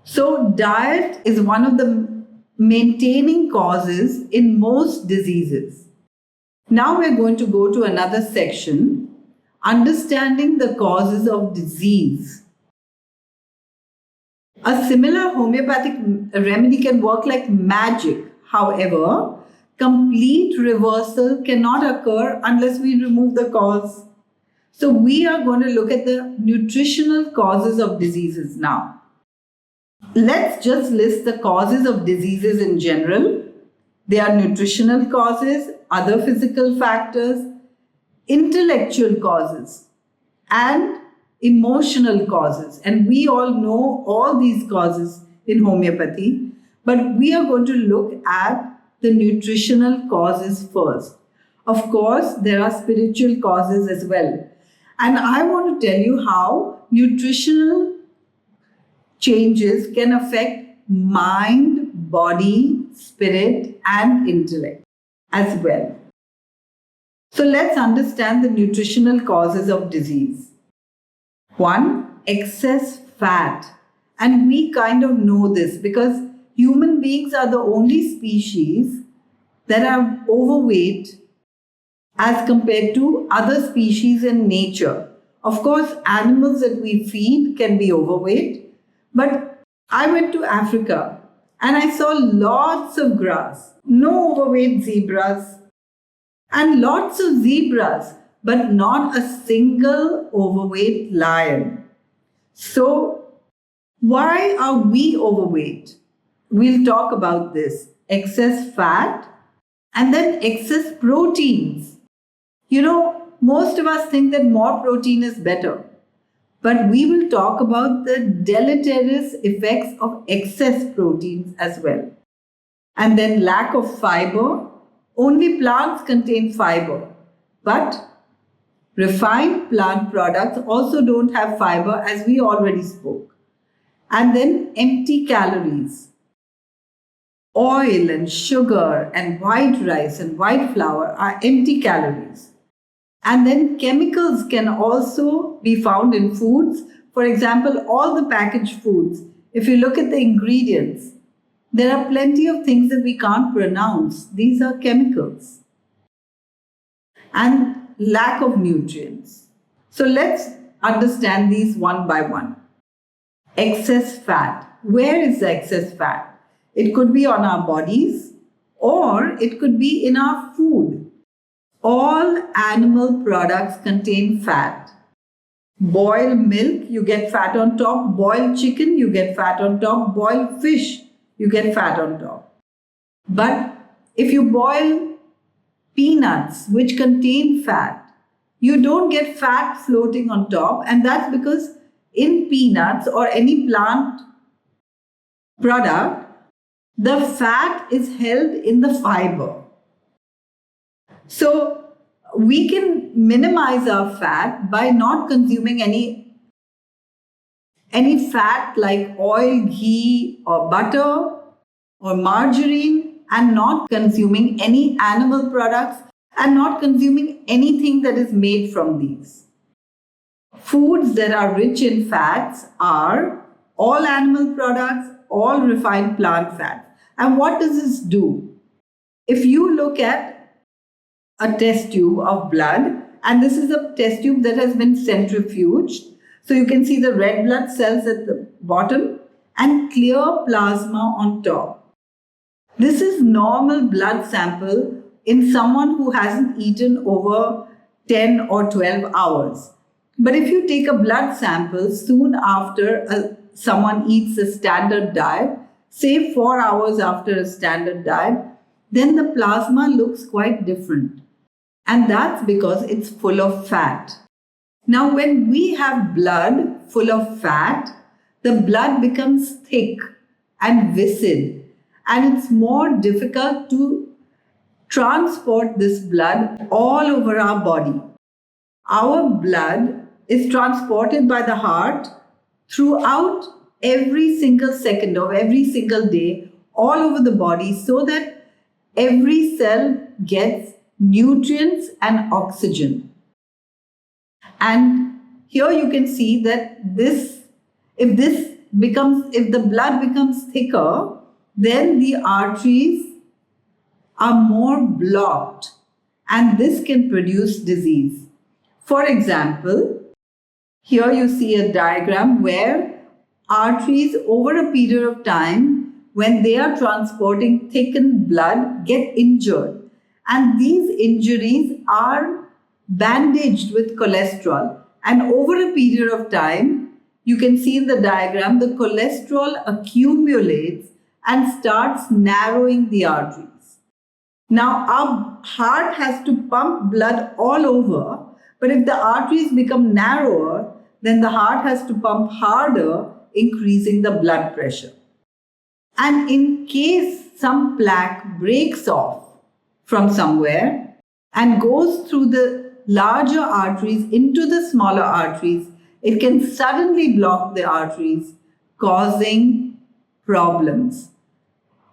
So diet is one of the maintaining causes in most diseases. Now we're going to go to another section, understanding the causes of disease. A similar homeopathic remedy can work like magic. However, complete reversal cannot occur unless we remove the cause. So we are going to look at the nutritional causes of diseases now. Let's just list the causes of diseases in general. They are nutritional causes, other physical factors, intellectual causes, and emotional causes. And we all know all these causes in homeopathy, but we are going to look at the nutritional causes first. Of course, there are spiritual causes as well. And I want to tell you how nutritional changes can affect mind, body, spirit, and intellect as well. So let's understand the nutritional causes of disease. One, excess fat. And we kind of know this because human beings are the only species that are overweight as compared to other species in nature. Of course, animals that we feed can be overweight, but I went to Africa and I saw lots of grass, no overweight zebras, and lots of zebras, but not a single overweight lion. So, why are we overweight? We'll talk about this. Excess fat and then excess proteins. You know, most of us think that more protein is better, but we will talk about the deleterious effects of excess proteins as well. And then lack of fiber. Only plants contain fiber, but refined plant products also don't have fiber, as we already spoke. And then empty calories. Oil and sugar and white rice and white flour are empty calories. And then chemicals can also be found in foods. For example, all the packaged foods, if you look at the ingredients, there are plenty of things that we can't pronounce. These are chemicals. And lack of nutrients. So let's understand these one by one. Excess fat. Where is the excess fat? It could be on our bodies or it could be in our food. All animal products contain fat. Boiled milk, you get fat on top. Boiled chicken, you get fat on top. Boiled fish, you get fat on top. But if you boil peanuts, which contain fat, you don't get fat floating on top, and that's because in peanuts or any plant product, the fat is held in the fiber. So we can minimize our fat by not consuming any fat like oil, ghee, or butter or margarine, and not consuming any animal products and not consuming anything that is made from these. Foods that are rich in fats are all animal products, all refined plant fats. And what does this do? If you look at a test tube of blood, and this is a test tube that has been centrifuged, so you can see the red blood cells at the bottom and clear plasma on top. This is normal blood sample in someone who hasn't eaten over 10 or 12 hours. But if you take a blood sample soon after someone eats a standard diet, say 4 hours after a standard diet, then the plasma looks quite different. And that's because it's full of fat. Now, when we have blood full of fat, the blood becomes thick and viscid, and it's more difficult to transport this blood all over our body. Our blood is transported by the heart throughout every single second of every single day, all over the body, so that every cell gets nutrients and oxygen. And here you can see that if the blood becomes thicker, then the arteries are more blocked, and this can produce disease. For example, here you see a diagram where arteries over a period of time, when they are transporting thickened blood, get injured. And these injuries are bandaged with cholesterol. And over a period of time, you can see in the diagram, the cholesterol accumulates and starts narrowing the arteries. Now, our heart has to pump blood all over, but if the arteries become narrower, then the heart has to pump harder, increasing the blood pressure. And in case some plaque breaks off from somewhere and goes through the larger arteries into the smaller arteries, it can suddenly block the arteries, causing problems.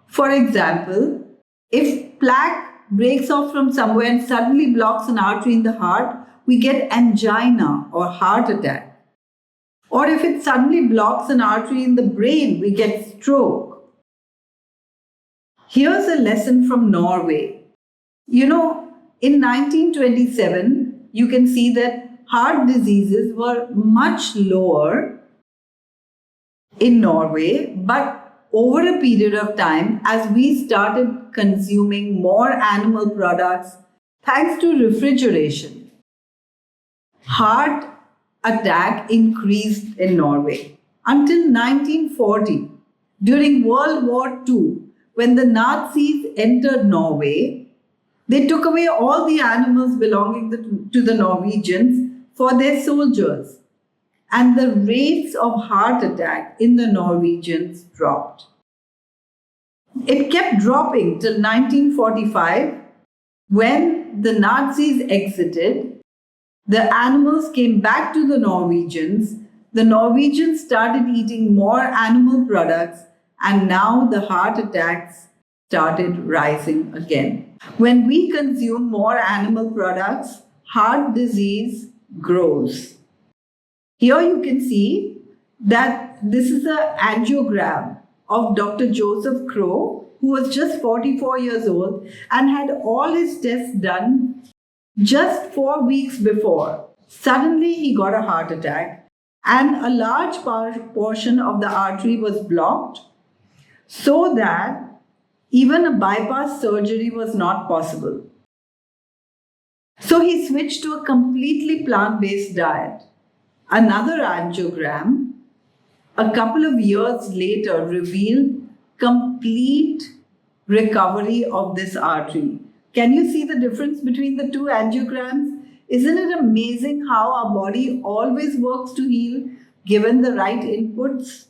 For example, if plaque breaks off from somewhere and suddenly blocks an artery in the heart, we get angina or heart attack. Or if it suddenly blocks an artery in the brain, we get stroke. Here's a lesson from Norway. You know, in 1927, you can see that heart diseases were much lower in Norway, but over a period of time, as we started consuming more animal products, thanks to refrigeration, heart attack increased in Norway until 1940. During World War II, when the Nazis entered Norway, they took away all the animals belonging to the Norwegians for their soldiers, and the rates of heart attack in the Norwegians dropped. It kept dropping till 1945, when the Nazis exited. The animals came back to the Norwegians. The Norwegians started eating more animal products, and now the heart attacks started rising again. When we consume more animal products, heart disease grows. Here you can see that this is an angiogram of Dr. Joseph Crow, who was just 44 years old and had all his tests done just 4 weeks before. Suddenly he got a heart attack, and a large portion of the artery was blocked, so that even a bypass surgery was not possible. So he switched to a completely plant-based diet. Another angiogram, a couple of years later, revealed complete recovery of this artery. Can you see the difference between the two angiograms? Isn't it amazing how our body always works to heal given the right inputs?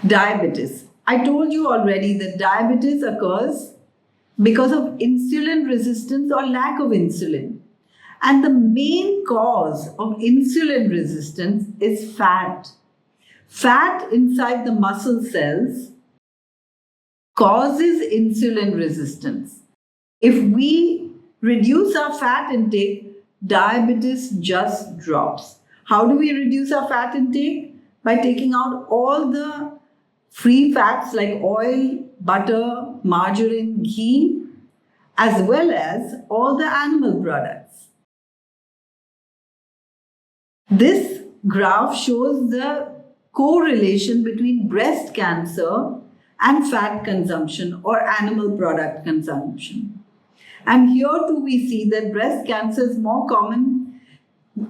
Diabetes. I told you already that diabetes occurs because of insulin resistance or lack of insulin. And the main cause of insulin resistance is fat. Fat inside the muscle cells causes insulin resistance. If we reduce our fat intake, diabetes just drops. How do we reduce our fat intake? By taking out all the free fats like oil, butter, margarine, ghee, as well as all the animal products. This graph shows the correlation between breast cancer and fat consumption or animal product consumption. And here too we see that breast cancer is more common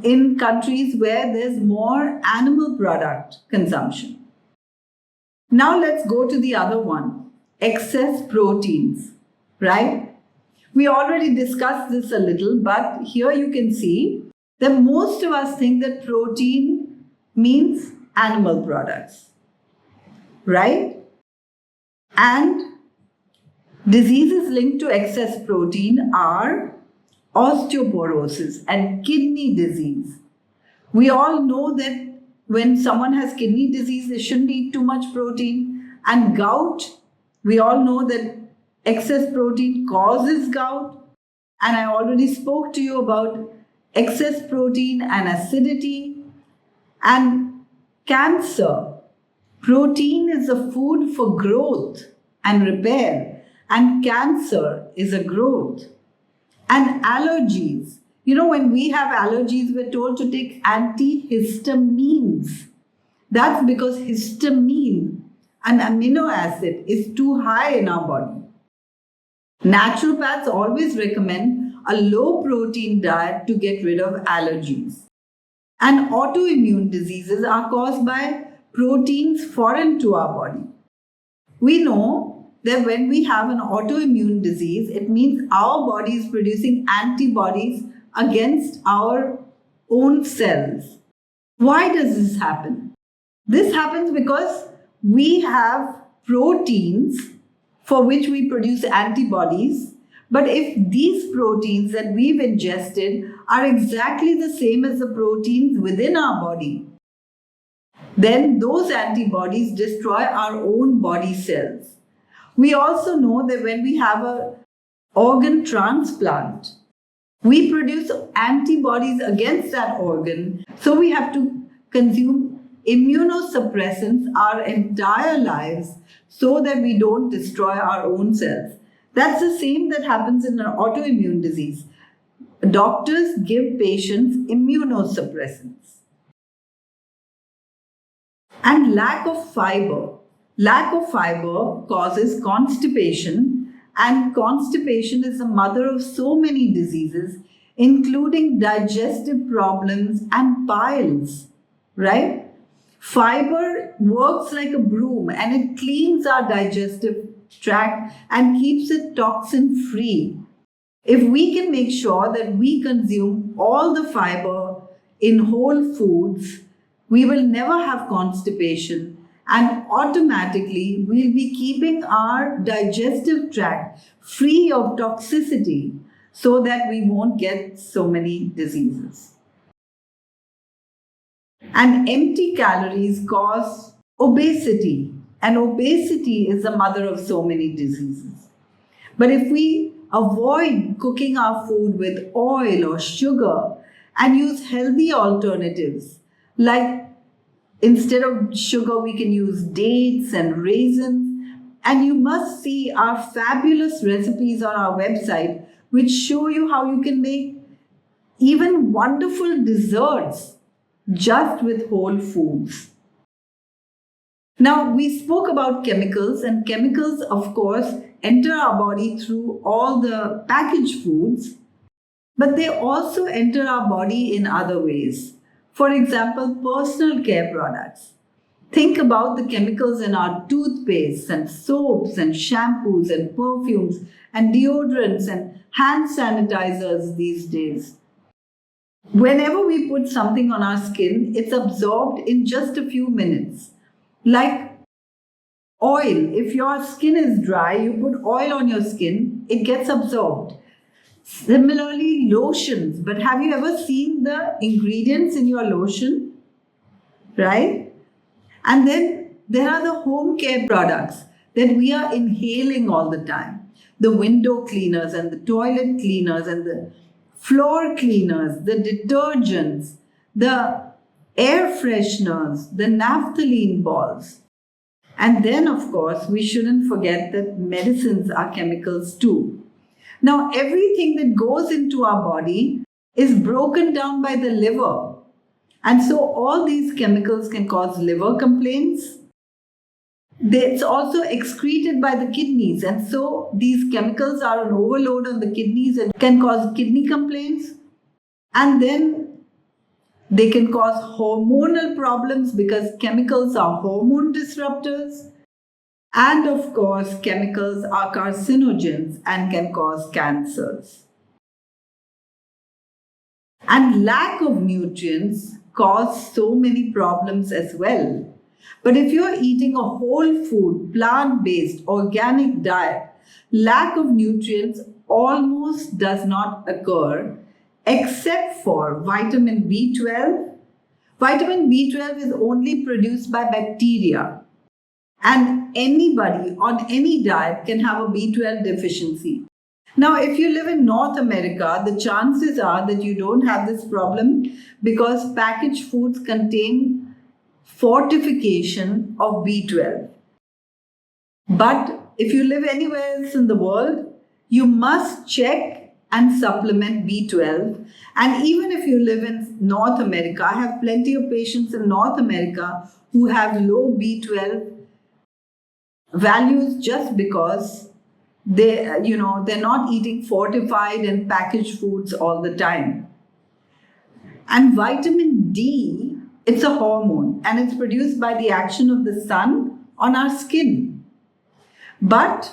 in countries where there's more animal product consumption. Now let's go to the other one, excess proteins, right? We already discussed this a little, but here you can see that most of us think that protein means animal products, right? And diseases linked to excess protein are osteoporosis and kidney disease. We all know that when someone has kidney disease, they shouldn't eat too much protein. And gout, we all know that excess protein causes gout. And I already spoke to you about excess protein and acidity and cancer. Protein is a food for growth and repair, and cancer is a growth. And allergies. You know, when we have allergies, we're told to take antihistamines. That's because histamine, an amino acid, is too high in our body. Naturopaths always recommend a low protein diet to get rid of allergies. And autoimmune diseases are caused by proteins foreign to our body. We know that when we have an autoimmune disease, it means our body is producing antibodies against our own cells. Why does this happen? This happens because we have proteins for which we produce antibodies. But if these proteins that we've ingested are exactly the same as the proteins within our body, then those antibodies destroy our own body cells. We also know that when we have an organ transplant, we produce antibodies against that organ. So we have to consume immunosuppressants our entire lives so that we don't destroy our own cells. That's the same that happens in an autoimmune disease. Doctors give patients immunosuppressants. And lack of fiber. Lack of fiber causes constipation, and constipation is the mother of so many diseases, including digestive problems and piles, right? Fiber works like a broom and it cleans our digestive tract and keeps it toxin free. If we can make sure that we consume all the fiber in whole foods, we will never have constipation, and automatically we'll be keeping our digestive tract free of toxicity so that we won't get so many diseases. And empty calories cause obesity, and obesity is the mother of so many diseases. But if we avoid cooking our food with oil or sugar and use healthy alternatives, like instead of sugar, we can use dates and raisins. And you must see our fabulous recipes on our website, which show you how you can make even wonderful desserts just with whole foods. Now, we spoke about chemicals, and chemicals, of course, enter our body through all the packaged foods, but they also enter our body in other ways. For example, personal care products. Think about the chemicals in our toothpastes and soaps and shampoos and perfumes and deodorants and hand sanitizers these days. Whenever we put something on our skin, it's absorbed in just a few minutes. Like oil, if your skin is dry, you put oil on your skin, it gets absorbed. Similarly, lotions. But have you ever seen the ingredients in your lotion? Right? And then there are the home care products that we are inhaling all the time. The window cleaners and the toilet cleaners and the floor cleaners, the detergents, the air fresheners, the naphthalene balls. And then, of course, we shouldn't forget that medicines are chemicals too. Now, everything that goes into our body is broken down by the liver. And so all these chemicals can cause liver complaints. It's also excreted by the kidneys. And so these chemicals are an overload on the kidneys and can cause kidney complaints. And then they can cause hormonal problems because chemicals are hormone disruptors. And of course, chemicals are carcinogens and can cause cancers. And lack of nutrients cause so many problems as well. But if you're eating a whole food, plant-based, organic diet, lack of nutrients almost does not occur except for vitamin B12. Vitamin B12 is only produced by bacteria. And anybody on any diet can have a B12 deficiency. Now, if you live in North America, the chances are that you don't have this problem because packaged foods contain fortification of B12. But if you live anywhere else in the world, you must check and supplement B12. And even if you live in North America, I have plenty of patients in North America who have low B12 values just because they're not eating fortified and packaged foods all the time. And vitamin D, it's a hormone and it's produced by the action of the sun on our skin. But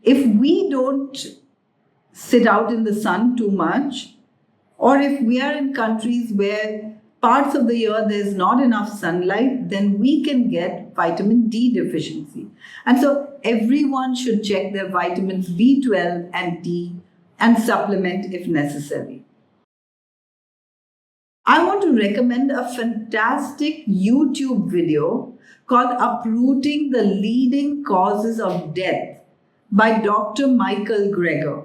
if we don't sit out in the sun too much, or if we are in countries where parts of the year there's not enough sunlight, then we can get vitamin D deficiency. And so everyone should check their vitamins B12 and D and supplement if necessary. I want to recommend a fantastic YouTube video called Uprooting the Leading Causes of Death by Dr. Michael Greger.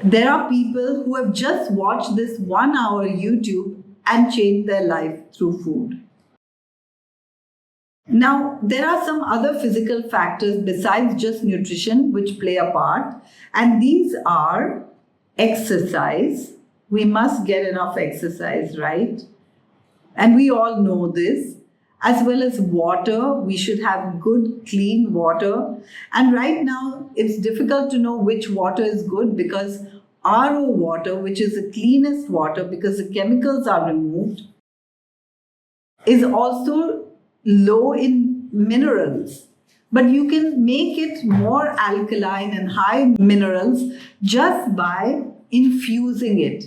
There are people who have just watched this 1 hour YouTube and changed their life through food. Now, there are some other physical factors besides just nutrition which play a part, and these are exercise. We must get enough exercise, right? And we all know this. As well as water, we should have good, clean water. And right now, it's difficult to know which water is good because RO water, which is the cleanest water because the chemicals are removed, is also low in minerals. But you can make it more alkaline and high minerals just by infusing it.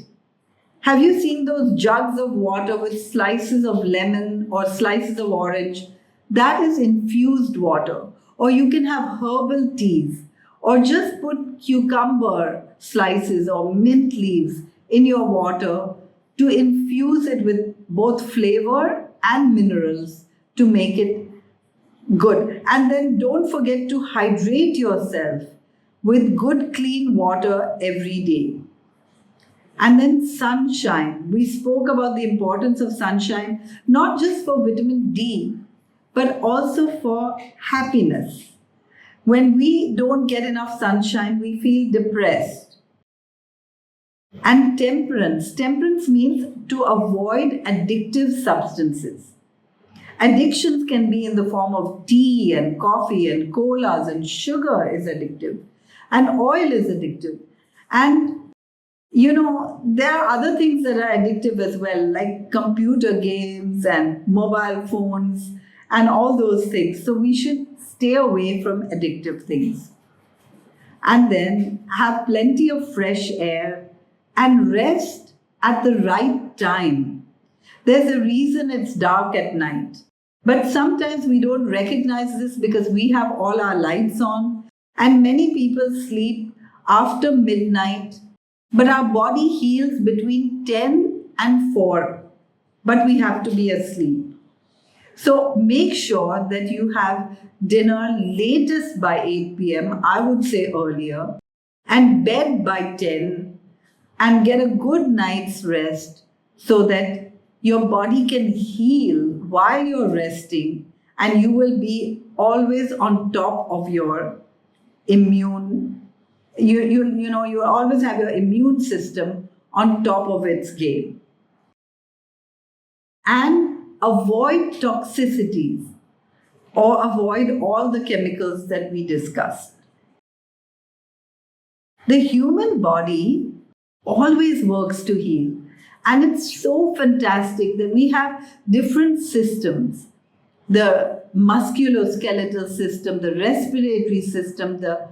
Have you seen those jugs of water with slices of lemon or slices of orange? That is infused water. Or you can have herbal teas, or just put cucumber slices or mint leaves in your water to infuse it with both flavor and minerals to make it good. And then don't forget to hydrate yourself with good, clean water every day. And then sunshine. We spoke about the importance of sunshine, not just for vitamin D, but also for happiness. When we don't get enough sunshine, we feel depressed. And temperance. Temperance means to avoid addictive substances. Addictions can be in the form of tea and coffee and colas, and sugar is addictive, and oil is addictive. And there are other things that are addictive as well, like computer games and mobile phones and all those things. So we should stay away from addictive things. And then have plenty of fresh air and rest at the right time. There's a reason it's dark at night. But sometimes we don't recognize this because we have all our lights on, and many people sleep after midnight. But our body heals between 10 and 4. But we have to be asleep. So make sure that you have dinner latest by 8 p.m., I would say earlier, and bed by 10, and get a good night's rest so that your body can heal while you're resting, and you will be always on top of your immune. You always have your immune system on top of its game. And avoid toxicities or avoid all the chemicals that we discussed. The human body always works to heal. And it's so fantastic that we have different systems. The musculoskeletal system, the respiratory system, the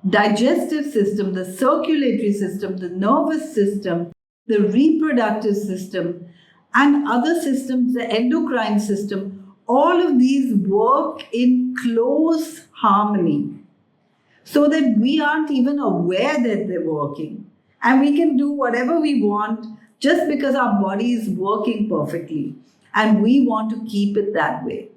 digestive system, the circulatory system, the nervous system, the reproductive system, and other systems, the endocrine system. All of these work in close harmony so that we aren't even aware that they're working. And we can do whatever we want just because our body is working perfectly. And we want to keep it that way.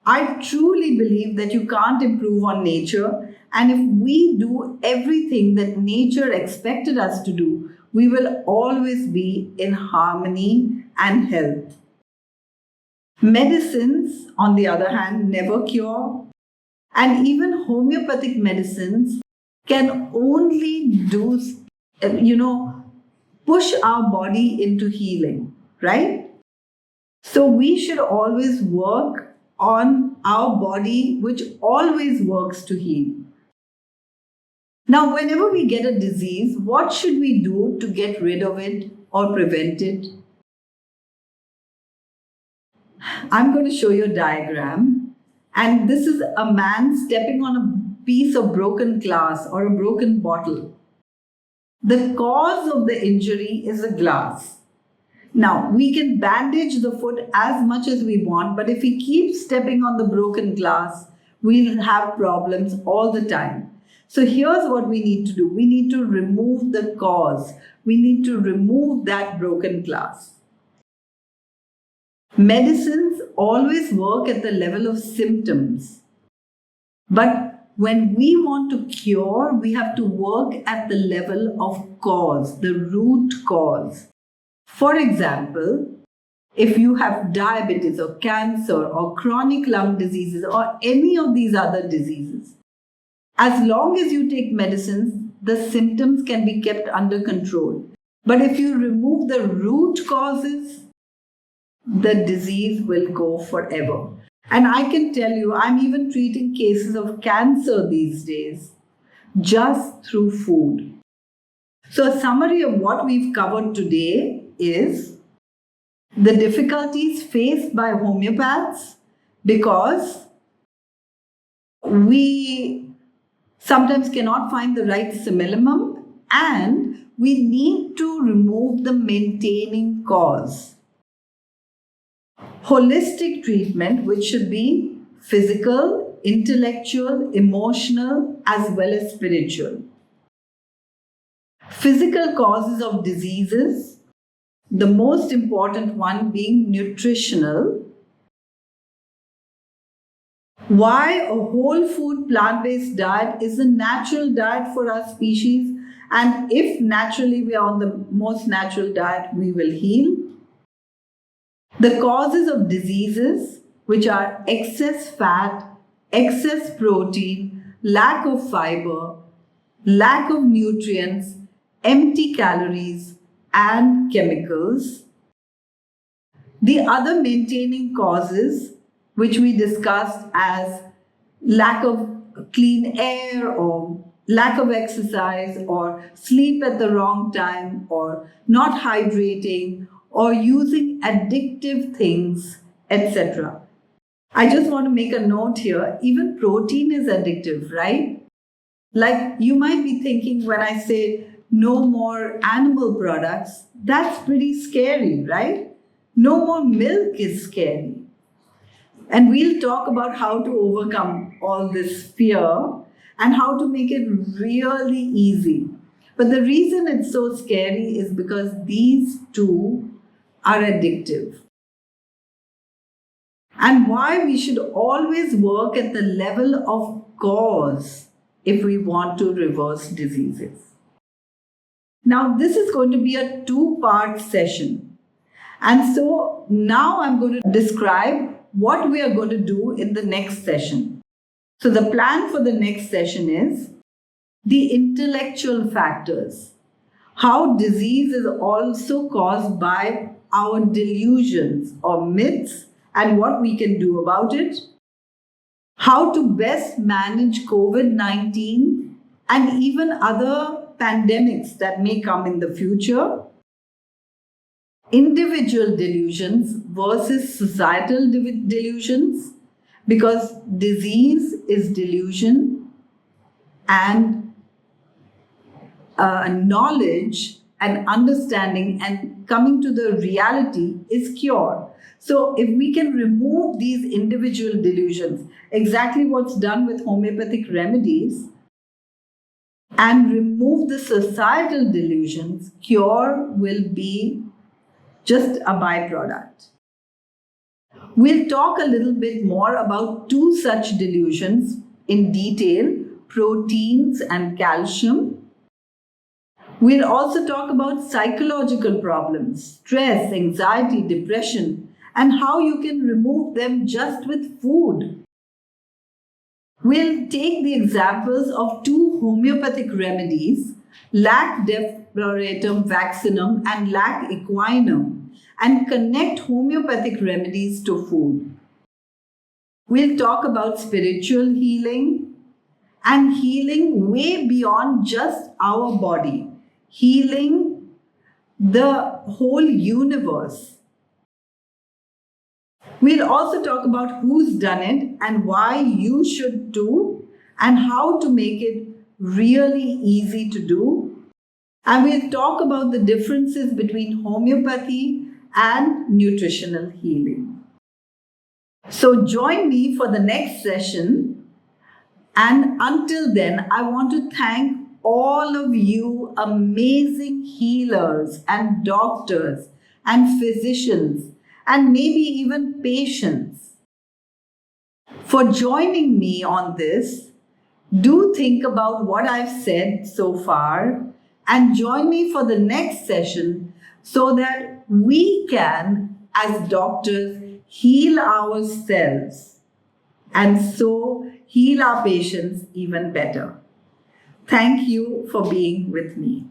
I truly believe that you can't improve on nature, and if we do everything that nature expected us to do, we will always be in harmony and health. Medicines, on the other hand, never cure, and even homeopathic medicines can only do, push our body into healing, right? So we should always work on our body, which always works to heal. Now, whenever we get a disease, what should we do to get rid of it or prevent it? I'm going to show you a diagram. And this is a man stepping on a piece of broken glass or a broken bottle. The cause of the injury is a glass. Now, we can bandage the foot as much as we want, but if we keep stepping on the broken glass, we'll have problems all the time. So here's what we need to do. We need to remove the cause. We need to remove that broken glass. Medicines always work at the level of symptoms. But when we want to cure, we have to work at the level of cause, the root cause. For example, if you have diabetes or cancer or chronic lung diseases or any of these other diseases, as long as you take medicines, the symptoms can be kept under control. But if you remove the root causes, the disease will go forever. And I can tell you, I'm even treating cases of cancer these days just through food. So a summary of what we've covered today is the difficulties faced by homeopaths because we sometimes cannot find the right simillimum and we need to remove the maintaining cause. Holistic treatment, which should be physical, intellectual, emotional, as well as spiritual. Physical causes of diseases, the most important one being nutritional. Why a whole food plant-based diet is a natural diet for our species, and if naturally we are on the most natural diet, we will heal. The causes of diseases, which are excess fat, excess protein, lack of fiber, lack of nutrients, empty calories, and chemicals. The other maintaining causes, which we discussed as lack of clean air or lack of exercise or sleep at the wrong time or not hydrating or using addictive things, etc. I just want to make a note here, even protein is addictive, right? Like you might be thinking when I say no more animal products, that's pretty scary, right? No more milk is scary. And we'll talk about how to overcome all this fear and how to make it really easy. But the reason it's so scary is because these two are addictive. And why we should always work at the level of cause if we want to reverse diseases. Now, this is going to be a two-part session. And so now I'm going to describe what we are going to do in the next session. So the plan for the next session is the intellectual factors. How disease is also caused by our delusions or myths and what we can do about it. How to best manage COVID-19 and even other pandemics that may come in the future. Individual delusions versus societal delusions, because disease is delusion and knowledge and understanding and coming to the reality is cure. So if we can remove these individual delusions, exactly what's done with homeopathic remedies, and remove the societal delusions, cure will be just a byproduct. We'll talk a little bit more about two such delusions in detail, proteins and calcium. We'll also talk about psychological problems, stress, anxiety, depression, and how you can remove them just with food. We'll take the examples of two homeopathic remedies, lac dephloratum vaccinum and lac equinum, and connect homeopathic remedies to food. We'll talk about spiritual healing and healing way beyond just our body, healing the whole universe. We'll also talk about who's done it and why you should too, and how to make it really easy to do. And we'll talk about the differences between homeopathy and nutritional healing. So join me for the next session. And until then, I want to thank all of you amazing healers and doctors and physicians and maybe even patients for joining me on this. Do think about what I've said so far and join me for the next session so that we can, as doctors, heal ourselves and so heal our patients even better. Thank you for being with me.